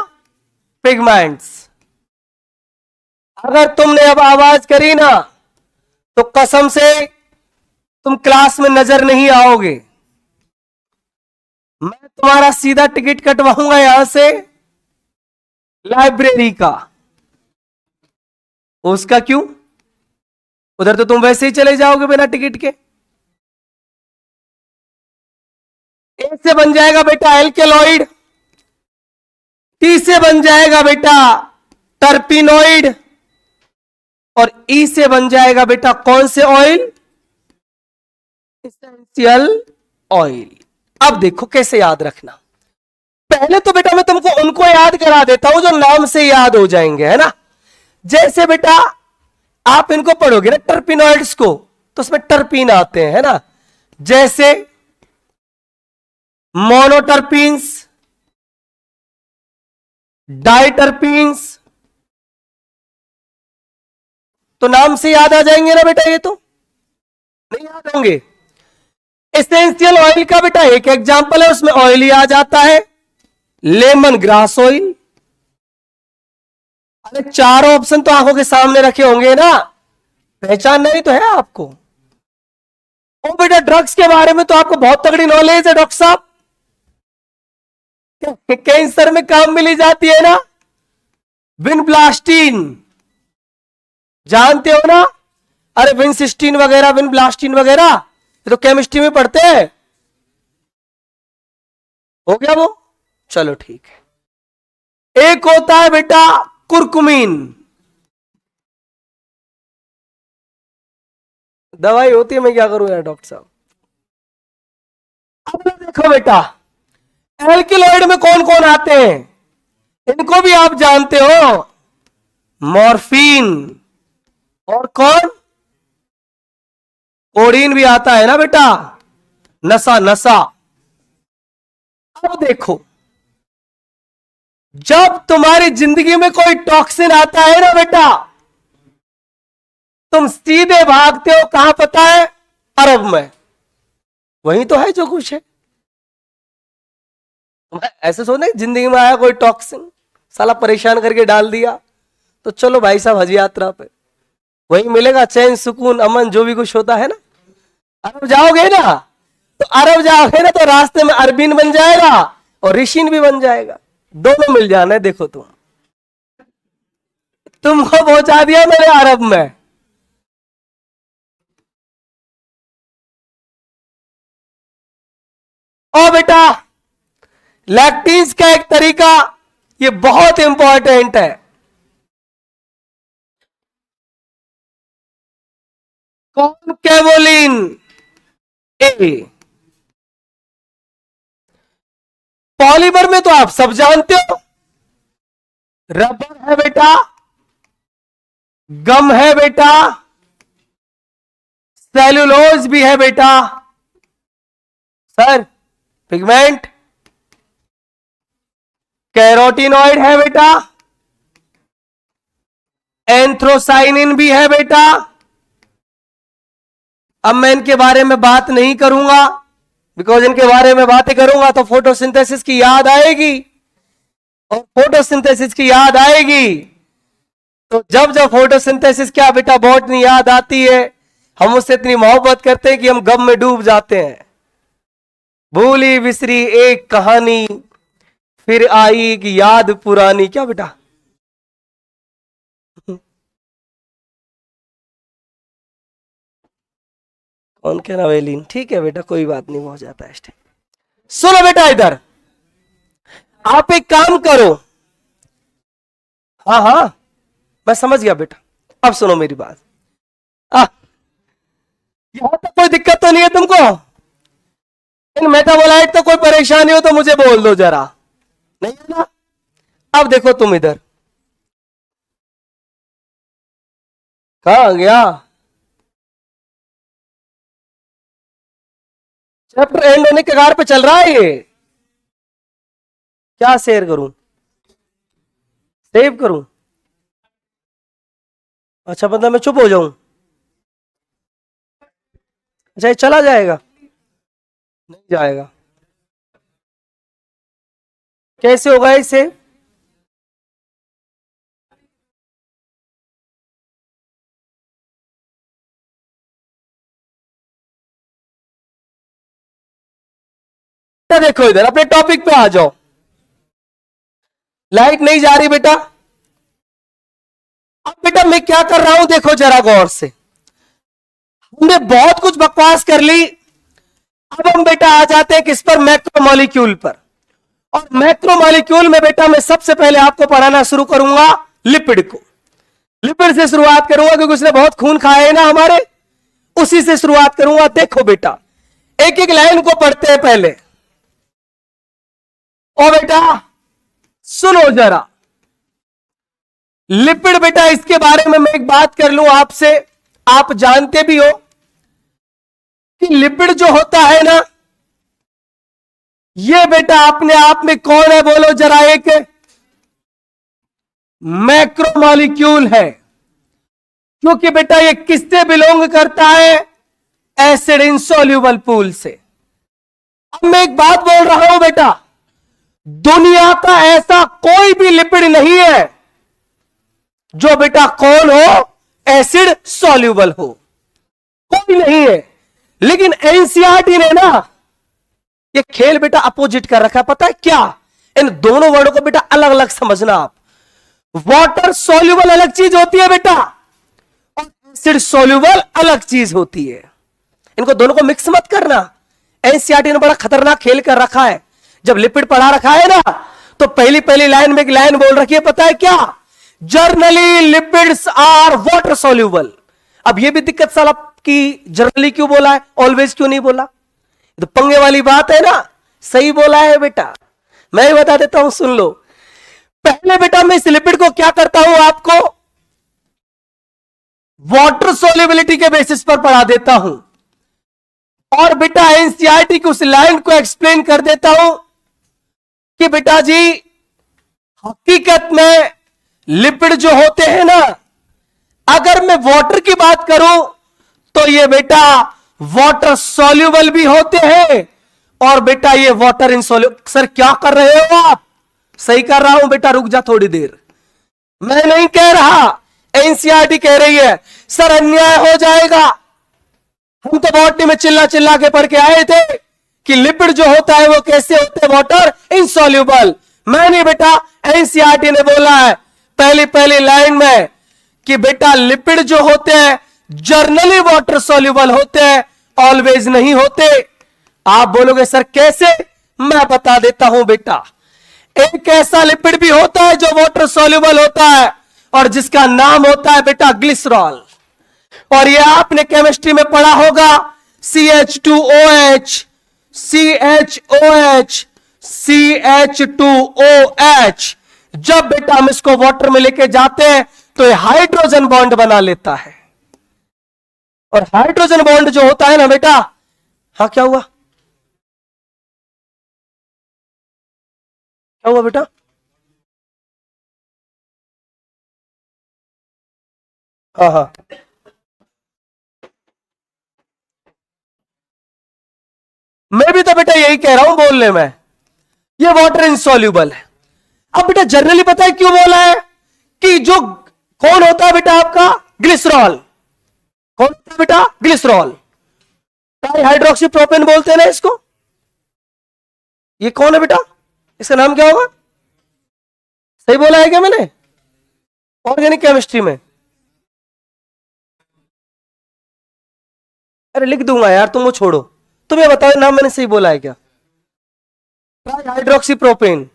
पिगमेंट्स। अगर तुमने अब आवाज करी ना तो कसम से तुम क्लास में नजर नहीं आओगे, मैं तुम्हारा सीधा टिकट कटवाऊंगा यहां से लाइब्रेरी का। उसका क्यों, उधर तो तुम वैसे ही चले जाओगे बिना टिकट के। ए से बन जाएगा बेटा एल्केलॉइड, टी से बन जाएगा बेटा टर्पिनोइड, और ई से बन जाएगा बेटा कौन से ऑयल, एसेंशियल ऑयल। अब देखो कैसे याद रखना, पहले तो बेटा मैं तुमको उनको याद करा देता हूं जो नाम से याद हो जाएंगे, है ना। जैसे बेटा आप इनको पढ़ोगे ना टर्पिनॉइड्स को, तो उसमें टर्पीन आते हैं, है ना, जैसे मोनोटर्पीन्स, डाइटर्पीन्स, तो नाम से याद आ जाएंगे ना बेटा, ये तो नहीं याद होंगे। एसेंशियल ऑयल का बेटा एक एग्जांपल है, उसमें ऑयल ही आ जाता है, लेमन ग्रास ऑयल। अरे 4 ऑप्शन तो आंखों के सामने रखे होंगे ना, पहचान नहीं तो है आपको। ओ बेटा ड्रग्स के बारे में तो आपको बहुत तगड़ी नॉलेज है डॉक्टर साहब, कैंसर में काम मिली जाती है ना विनब्लास्टीन, जानते हो ना, अरे विनसिस्टीन वगैरह, विनब्लास्टीन वगैरह, ये तो केमिस्ट्री में पढ़ते हैं। हो गया वो, चलो ठीक है। एक होता है बेटा कुरकुमीन, दवाई होती है, मैं क्या करूं यार डॉक्टर साहब। अब देखो बेटा एल्किलॉइड में कौन कौन आते हैं, इनको भी आप जानते हो, मॉर्फिन, और कौन, कोडीन भी आता है ना बेटा, नशा नशा। अब देखो जब तुम्हारी जिंदगी में कोई टॉक्सिन आता है ना बेटा, तुम सीधे भागते हो कहां पता है, अरब में, वही तो है जो कुछ है। ऐसे सोचना जिंदगी में आया कोई टॉक्सिन, साला परेशान करके डाल दिया, तो चलो भाई साहब हज यात्रा पे, वही मिलेगा चैन सुकून अमन जो भी कुछ होता है ना। अरब जाओगे ना, तो अरब जाओगे ना तो रास्ते में अरबीन बन जाएगा और ऋषिन भी बन जाएगा, दोनों मिल जाना है। देखो तुमको पहुंचा दिया मैंने अरब में। और बेटा लैक्टीज का एक तरीका, ये बहुत इंपॉर्टेंट है, कौन, केवोलिन ए, पॉलीमर में तो आप सब जानते हो, रबर है बेटा, गम है बेटा, सेलुलोज भी है बेटा सर, पिगमेंट, कैरोटिनॉइड है बेटा, एंथ्रोसाइनिन भी है बेटा। अब मैं इनके बारे में बात नहीं करूंगा, बिकॉज इनके बारे में बातें करूंगा तो फोटोसिंथेसिस की याद आएगी, और फोटोसिंथेसिस की याद आएगी तो जब जब फोटोसिंथेसिस क्या बेटा बॉटनी याद आती है, हम उससे इतनी मोहब्बत करते हैं कि हम गम में डूब जाते हैं। भूली बिसरी एक कहानी, फिर आई कि याद पुरानी, क्या बेटा? कौन कहना वेलिन, ठीक है बेटा कोई बात नहीं, हो जाता है। सुनो बेटा इधर, आप एक काम करो, हाँ हाँ मैं समझ गया बेटा, अब सुनो मेरी बात। यहां तक कोई दिक्कत तो नहीं है तुमको? इन मेटाबोलाइट तो कोई परेशानी हो तो मुझे बोल दो जरा, नहीं है ना? अब देखो तुम इधर, कहां गया चैप्टर? एंड होने के कगार पे चल रहा है ये, क्या शेयर करूं, सेव करूं? अच्छा मतलब मैं चुप हो जाऊं? अच्छा ये चला जाएगा? नहीं जाएगा, कैसे होगा इसे? देखो इधर अपने टॉपिक पे आ जाओ। लाइट नहीं जा रही बेटा? अब बेटा मैं क्या कर रहा हूं देखो जरा गौर से, हमने बहुत कुछ बकवास कर ली, अब हम बेटा आ जाते हैं किस पर? मैक्रोमोलिक्यूल पर। और मैक्रोमोलिक्यूल में बेटा मैं सबसे पहले आपको पढ़ाना शुरू करूंगा लिपिड को। लिपिड से शुरुआत करूंगा क्योंकि उसने बहुत खून खाया है ना हमारे, उसी से शुरुआत करूंगा। देखो बेटा एक एक लाइन को पढ़ते हैं पहले। ओ बेटा सुनो जरा, लिपिड बेटा इसके बारे में मैं एक बात कर लूं आपसे, आप जानते भी हो कि लिपिड जो होता है ना, ये बेटा अपने आप में कौन है बोलो जरा? एक मैक्रोमोलिक्यूल है, क्योंकि बेटा ये किससे बिलोंग करता है? एसिड इनसोल्यूबल पूल से। अब मैं एक बात बोल रहा हूं बेटा, दुनिया का ऐसा कोई भी लिपिड नहीं है जो बेटा कौन हो? एसिड सॉल्यूबल हो, कोई नहीं है। लेकिन एनसीईआरटी ने ना ये खेल बेटा अपोजिट कर रखा है, पता है क्या? इन दोनों वर्डों को बेटा अलग अलग समझना आप। वाटर सॉल्यूबल अलग चीज होती है बेटा, और एसिड सॉल्यूबल अलग चीज होती है, इनको दोनों को मिक्स मत करना। एनसीईआरटी ने बड़ा खतरनाक खेल कर रखा है। जब लिपिड पढ़ा रखा है ना, तो पहली पहली लाइन में एक लाइन बोल रखी है, पता है क्या? Generally lipids are water soluble. अब ये भी दिक्कत साला कि जर्नली क्यों बोला है, ऑलवेज क्यों नहीं बोला? तो पंगे वाली बात है ना, सही बोला है बेटा, मैं ही बता देता हूं, सुन लो। पहले बेटा मैं इस लिपिड को क्या करता हूं, आपको वाटर सोल्युबिलिटी के बेसिस पर पढ़ा देता हूं, और बेटा एनसीईआरटी की उस लाइन को एक्सप्लेन कर देता हूं कि बेटा जी हकीकत में लिपिड जो होते हैं ना, अगर मैं वाटर की बात करूं तो ये बेटा वाटर सॉल्युबल भी होते हैं, और बेटा ये वाटर इनसॉल्युबल। सर क्या कर रहे हो आप? सही कर रहा हूं बेटा, रुक जा थोड़ी देर, मैं नहीं कह रहा, एनसीईआरटी कह रही है। सर अन्याय हो जाएगा, हम तो बॉटनी में चिल्ला चिल्ला के पढ़ के आए थे कि लिपिड जो होता है वो कैसे होते हैं? Water insoluble. मैंने बेटा एनसीईआरटी ने बोला है पहली पहली लाइन में कि बेटा लिपिड जो होते हैं जर्नली वाटर सॉल्युबल होते हैं, ऑलवेज नहीं होते। आप बोलोगे सर कैसे? मैं बता देता हूं बेटा। एक ऐसा लिपिड भी होता है जो वाटर सॉल्युबल होता है, और जिसका नाम होता है बेटा ग्लिसरॉल। और ये आपने केमिस्ट्री में पढ़ा होगा, CH2OH, CHOH, CH2OH। जब बेटा हम इसको वाटर में लेके जाते हैं तो ये हाइड्रोजन बॉन्ड बना लेता है, और हाइड्रोजन बॉन्ड जो होता है ना बेटा, हाँ क्या हुआ, क्या हुआ बेटा? हाँ हाँ, मैं भी तो बेटा यही कह रहा हूं बोलने में, ये वाटर इनसॉल्यूबल है। अब बेटा जनरली पता है क्यों बोला है कि जो कौन होता है बेटा आपका ग्लिसरॉल, कौन होता है बेटा ग्लिसरॉल, ट्राई हाइड्रोक्सी प्रोपेन बोलते हैं ना इसको। ये कौन है बेटा, इसका नाम क्या होगा? सही बोला है क्या मैंने? ऑर्गेनिक केमिस्ट्री में, अरे लिख दूंगा यार, तुम वो छोड़ो, तुम ये बताओ नाम मैंने सही बोला है क्या? Try hydroxy propane.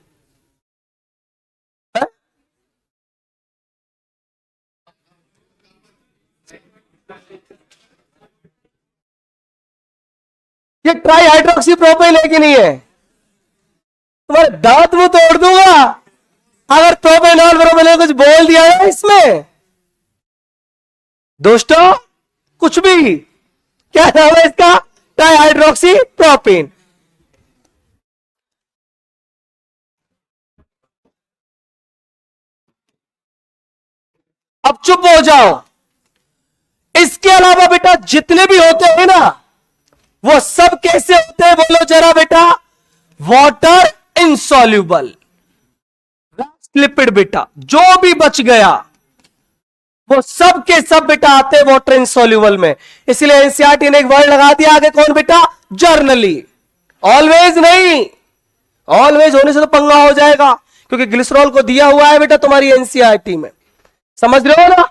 ये ट्राई हाइड्रोक्सी प्रोपेन है कि नहीं है? तुम्हारे दांत मुंह तोड़ दूंगा अगर प्रोपेनॉल प्रोपेनॉल कुछ बोल दिया है इसमें। दोस्तों कुछ भी, क्या नाम है इसका? Try hydroxy propane. अब चुप हो जाओ। इसके अलावा बेटा जितने भी होते हैं ना, वो सब कैसे होते हैं बोलो जरा बेटा? वाटर इनसॉल्यूबल लिपिड बेटा, जो भी बच गया वो सब के सब बेटा आते हैं वाटर इनसॉल्यूबल में। इसलिए एनसीईआरटी ने एक वर्ड लगा दिया आगे, कौन बेटा? जर्नली। ऑलवेज नहीं, ऑलवेज होने से तो पंगा हो जाएगा, क्योंकि ग्लिसरॉल को दिया हुआ है बेटा तुम्हारी एनसीईआरटी में, समझ रहे हो ना?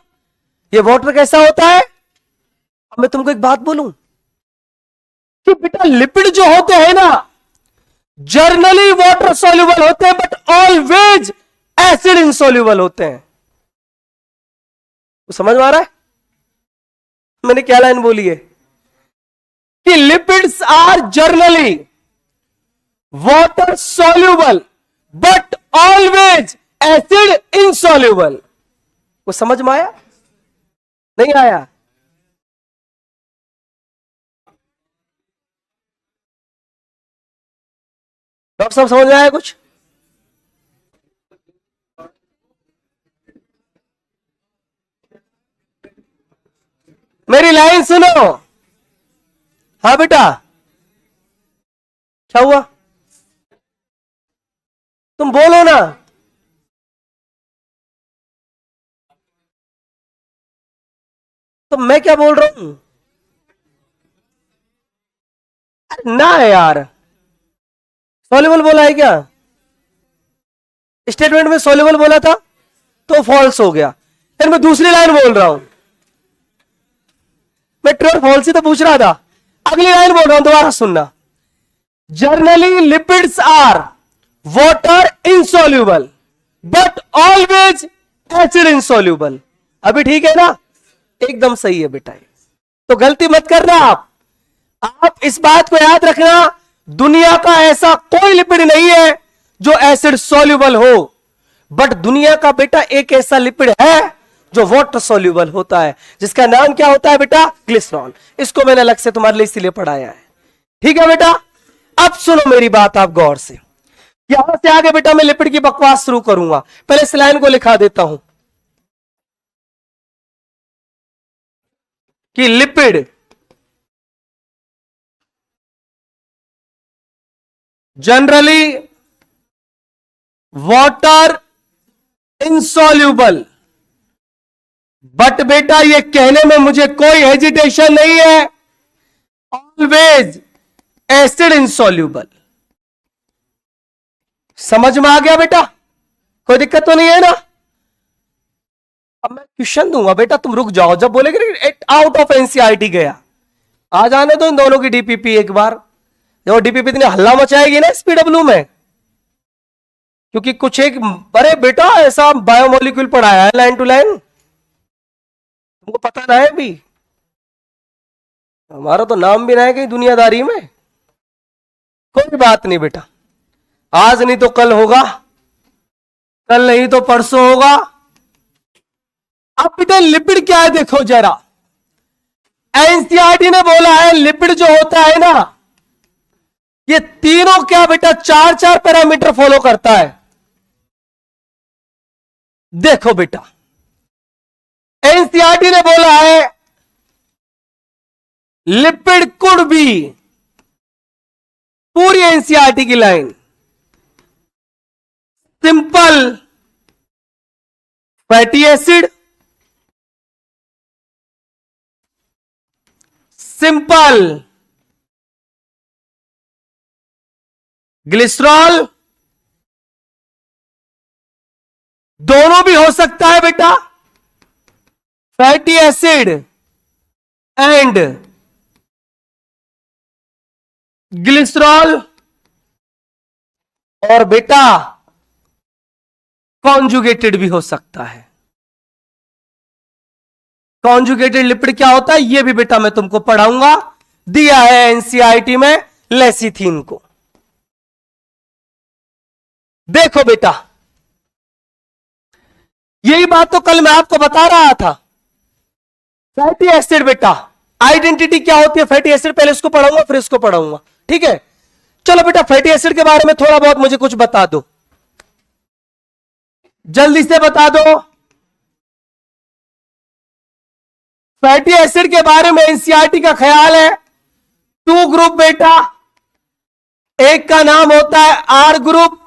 ये वाटर कैसा होता है? अब मैं तुमको एक बात बोलूं कि बेटा लिपिड जो होते हैं ना, जर्नली वाटर सॉल्युबल होते हैं, बट ऑलवेज एसिड इनसॉल्युबल होते हैं। तो समझ में आ रहा है मैंने क्या लाइन बोली है? कि lipids are generally water soluble but always acid insoluble. वो समझ में आया? नहीं आया? डॉक्टर साहब समझ में आया कुछ? मेरी लाइन सुनो। हाँ बेटा, क्या हुआ? तुम बोलो ना। तो मैं क्या बोल रहा हूं ना यार? सॉल्युबल बोला है क्या? स्टेटमेंट में सॉल्युबल बोला था तो फॉल्स हो गया। फिर मैं दूसरी लाइन बोल रहा हूं, मैं ट्रू और फॉल्स ही तो पूछ रहा था। अगली लाइन बोल रहा हूं, दोबारा सुनना। Generally lipids are water insoluble but always acid insoluble. अभी ठीक है ना? एकदम सही है बेटा। तो गलती मत करना आप इस बात को याद रखना, दुनिया का ऐसा कोई लिपिड नहीं है जो एसिड सॉल्युबल हो, बट दुनिया का बेटा एक ऐसा लिपिड है जो वाटर सॉल्युबल होता है, जिसका नाम क्या होता है बेटा? ग्लिसरॉल। इसको मैंने अलग से तुम्हारे लिए इसलिए पढ़ाया है। ठीक है बेटा? अब सुनो मेरी बात आप गौर से। यहां से आगे बेटा मैं लिपिड की बकवास शुरू करूंगा, पहले इस लाइन को लिखा देता हूं कि lipid generally water insoluble, but बेटा ये कहने में मुझे कोई हेजिटेशन नहीं है, ऑलवेज एसिड इनसॉल्युबल। समझ में आ गया बेटा? कोई दिक्कत तो नहीं है ना? अब मैं क्वेश्चन दूंगा बेटा, तुम रुक जाओ। जब बोलेगे आउट ऑफ एनसीईआरटी गया, आ जाने दो इन दोनों की डीपीपी एक बार। जब डीपीपी इतनी हल्ला मचाएगी ना एसपीडब्ल्यू में, क्योंकि कुछ एक, अरे बेटा ऐसा बायोमोलिक्यूल पढ़ाया है लाइन टू लाइन, तुमको पता ना है भी, हमारा तो नाम भी ना है कहीं दुनियादारी में। कोई बात नहीं बेटा, आज नहीं तो कल होगा, कल नहीं तो परसों होगा। अब बेटा लिपिड क्या है देखो जरा, एनसीईआरटी ने बोला है लिपिड जो होता है ना, ये तीनों क्या बेटा 4 पैरामीटर फॉलो करता है। देखो बेटा एनसीईआरटी ने बोला है लिपिड कुड बी, पूरी एनसीईआरटी की line, simple fatty acid, simple glycerol, दोनों भी हो सकता है बेटा, फैटी एसिड एंड ग्लिसरॉल, और बेटा कॉन्जुगेटेड भी हो सकता है। कॉन्जुगेटेड लिपिड क्या होता है ये भी बेटा मैं तुमको पढ़ाऊंगा, दिया है एनसीईआरटी में लेसिथिन को। देखो बेटा यही बात तो कल मैं आपको बता रहा था। फैटी एसिड बेटा आइडेंटिटी क्या होती है फैटी एसिड, पहले इसको पढ़ाऊंगा फिर इसको पढ़ाऊंगा, ठीक है। चलो बेटा फैटी एसिड के बारे में थोड़ा बहुत मुझे कुछ बता दो, जल्दी से बता दो। फैटी एसिड के बारे में एनसीईआरटी का ख्याल है 2 ग्रुप बेटा, एक का नाम होता है आर ग्रुप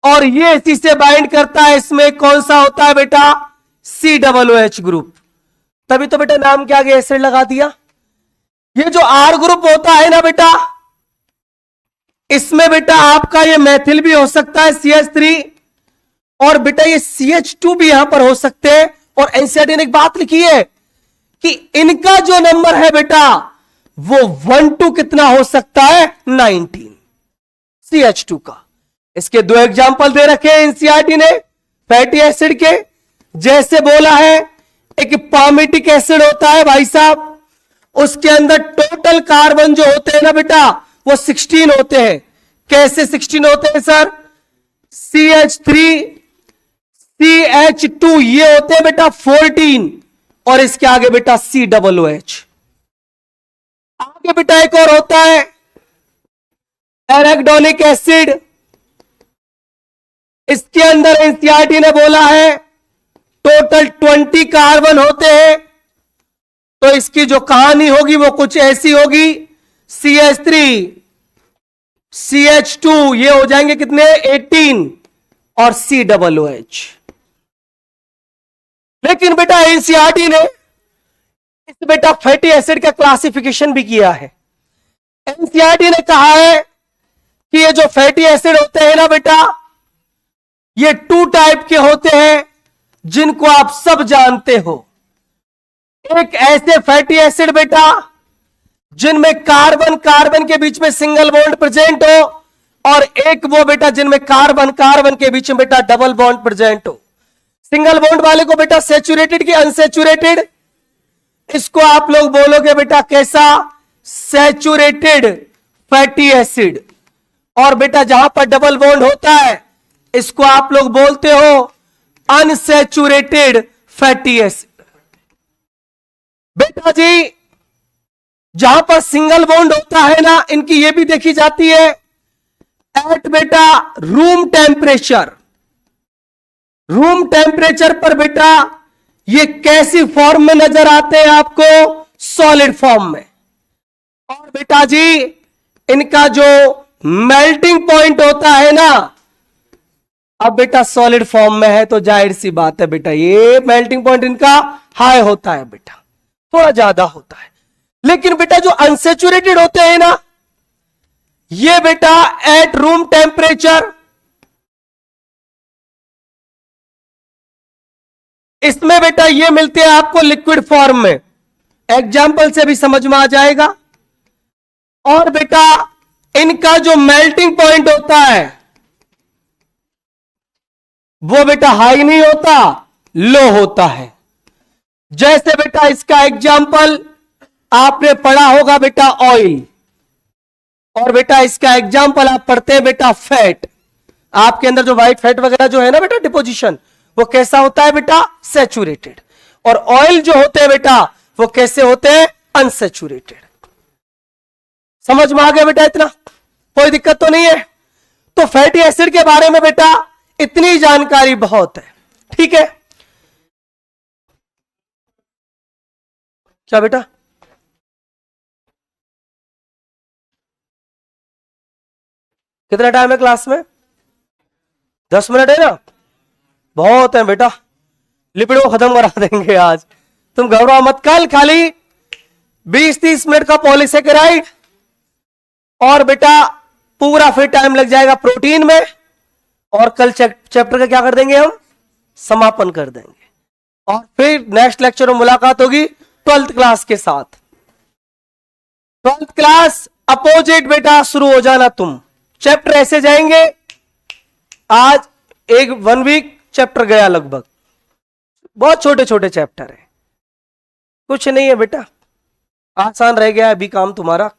और ये इसी से बाइंड करता है, इसमें कौन सा होता है बेटा COOH ग्रुप, तभी तो बेटा नाम के आगे एसिड लगा दिया। ये जो आर ग्रुप होता है ना बेटा, इसमें बेटा आपका ये मैथिल भी हो सकता है CH3 और बेटा ये CH2 भी यहां पर हो सकते हैं। और एनसीईआरटी ने एक बात लिखी है कि इनका जो नंबर है बेटा वो 1-2 कितना हो सकता है 19 CH2 का। इसके 2 एग्जाम्पल दे रखे हैं एनसीईआरटी ने फैटी एसिड के, जैसे बोला है एक पामिटिक एसिड होता है भाई साहब, उसके अंदर टोटल कार्बन जो होते हैं ना बेटा वो 16 होते हैं। कैसे 16 होते हैं सर, CH3 CH2 ये होते हैं बेटा 14 और इसके आगे बेटा COOH। आगे बेटा एक और होता है एराकिडोनिक एसिड, इसके अंदर एनसीईआरटी ने बोला है टोटल 20 कार्बन होते हैं। तो इसकी जो कहानी होगी वो कुछ ऐसी होगी, CH3 CH2 ये हो जाएंगे कितने 18 और COOH। लेकिन बेटा एनसीईआरटी ने इस बेटा फैटी एसिड का क्लासिफिकेशन भी किया है। एनसीईआरटी ने कहा है कि ये जो फैटी एसिड होते हैं ना बेटा ये 2 टाइप के होते हैं जिनको आप सब जानते हो। एक ऐसे फैटी एसिड बेटा जिनमें कार्बन कार्बन के बीच में सिंगल बॉन्ड प्रेजेंट हो, और एक वो बेटा जिनमें कार्बन कार्बन के बीच में बेटा डबल बॉन्ड प्रेजेंट हो। सिंगल बॉन्ड वाले को बेटा सैचुरेटेड की अनसैचुरेटेड, इसको आप लोग बोलोगे बेटा कैसा सैचुरेटेड फैटी एसिड। और बेटा जहां पर डबल बॉन्ड होता है इसको आप लोग बोलते हो अनसैचुरेटेड फैटी एसिड। बेटा जी जहां पर सिंगल बॉन्ड होता है ना इनकी ये भी देखी जाती है एट बेटा रूम टेम्परेचर। रूम टेम्परेचर पर बेटा ये कैसी फॉर्म में नजर आते हैं आपको, सॉलिड फॉर्म में। और बेटा जी इनका जो मेल्टिंग पॉइंट होता है ना, अब बेटा सॉलिड फॉर्म में है तो जाहिर सी बात है बेटा ये मेल्टिंग पॉइंट इनका हाई होता है बेटा, थोड़ा ज्यादा होता है। लेकिन बेटा जो अनसैचुरेटेड होते हैं ना ये बेटा एट रूम टेम्परेचर, इसमें बेटा ये मिलते हैं आपको लिक्विड फॉर्म में, एग्जाम्पल से भी समझ में आ जाएगा। और बेटा इनका जो मेल्टिंग पॉइंट होता है वो बेटा हाई नहीं होता, लो होता है। जैसे बेटा इसका एग्जाम्पल आपने पढ़ा होगा बेटा ऑयल। और बेटा इसका एग्जाम्पल आप पढ़ते हैं बेटा फैट, आपके अंदर जो व्हाइट फैट वगैरह जो है ना बेटा डिपोजिशन, वो कैसा होता है बेटा सैचुरेटेड, और ऑयल जो होते हैं बेटा वो कैसे होते हैं अनसैचुरेटेड। समझ में आ गया बेटा इतना, कोई दिक्कत तो नहीं है। तो फैटी एसिड के बारे में बेटा इतनी जानकारी बहुत है, ठीक है। क्या बेटा कितना टाइम है क्लास में? 10 मिनट है ना, बहुत है बेटा, लिपिड को खत्म करा देंगे आज, तुम घबराओ मत। कल खाली 20-30 मिनट का पॉलीसेकेराइड और बेटा पूरा फिर टाइम लग जाएगा प्रोटीन में, और कल चैप्टर का क्या कर देंगे हम, समापन कर देंगे, और फिर नेक्स्ट लेक्चर में मुलाकात होगी 12th क्लास के साथ। 12th क्लास अपोजिट बेटा शुरू हो जाना तुम, चैप्टर ऐसे जाएंगे, आज 1 वीक चैप्टर गया लगभग, बहुत छोटे छोटे चैप्टर है, कुछ नहीं है बेटा, आसान रह गया अभी काम तुम्हारा।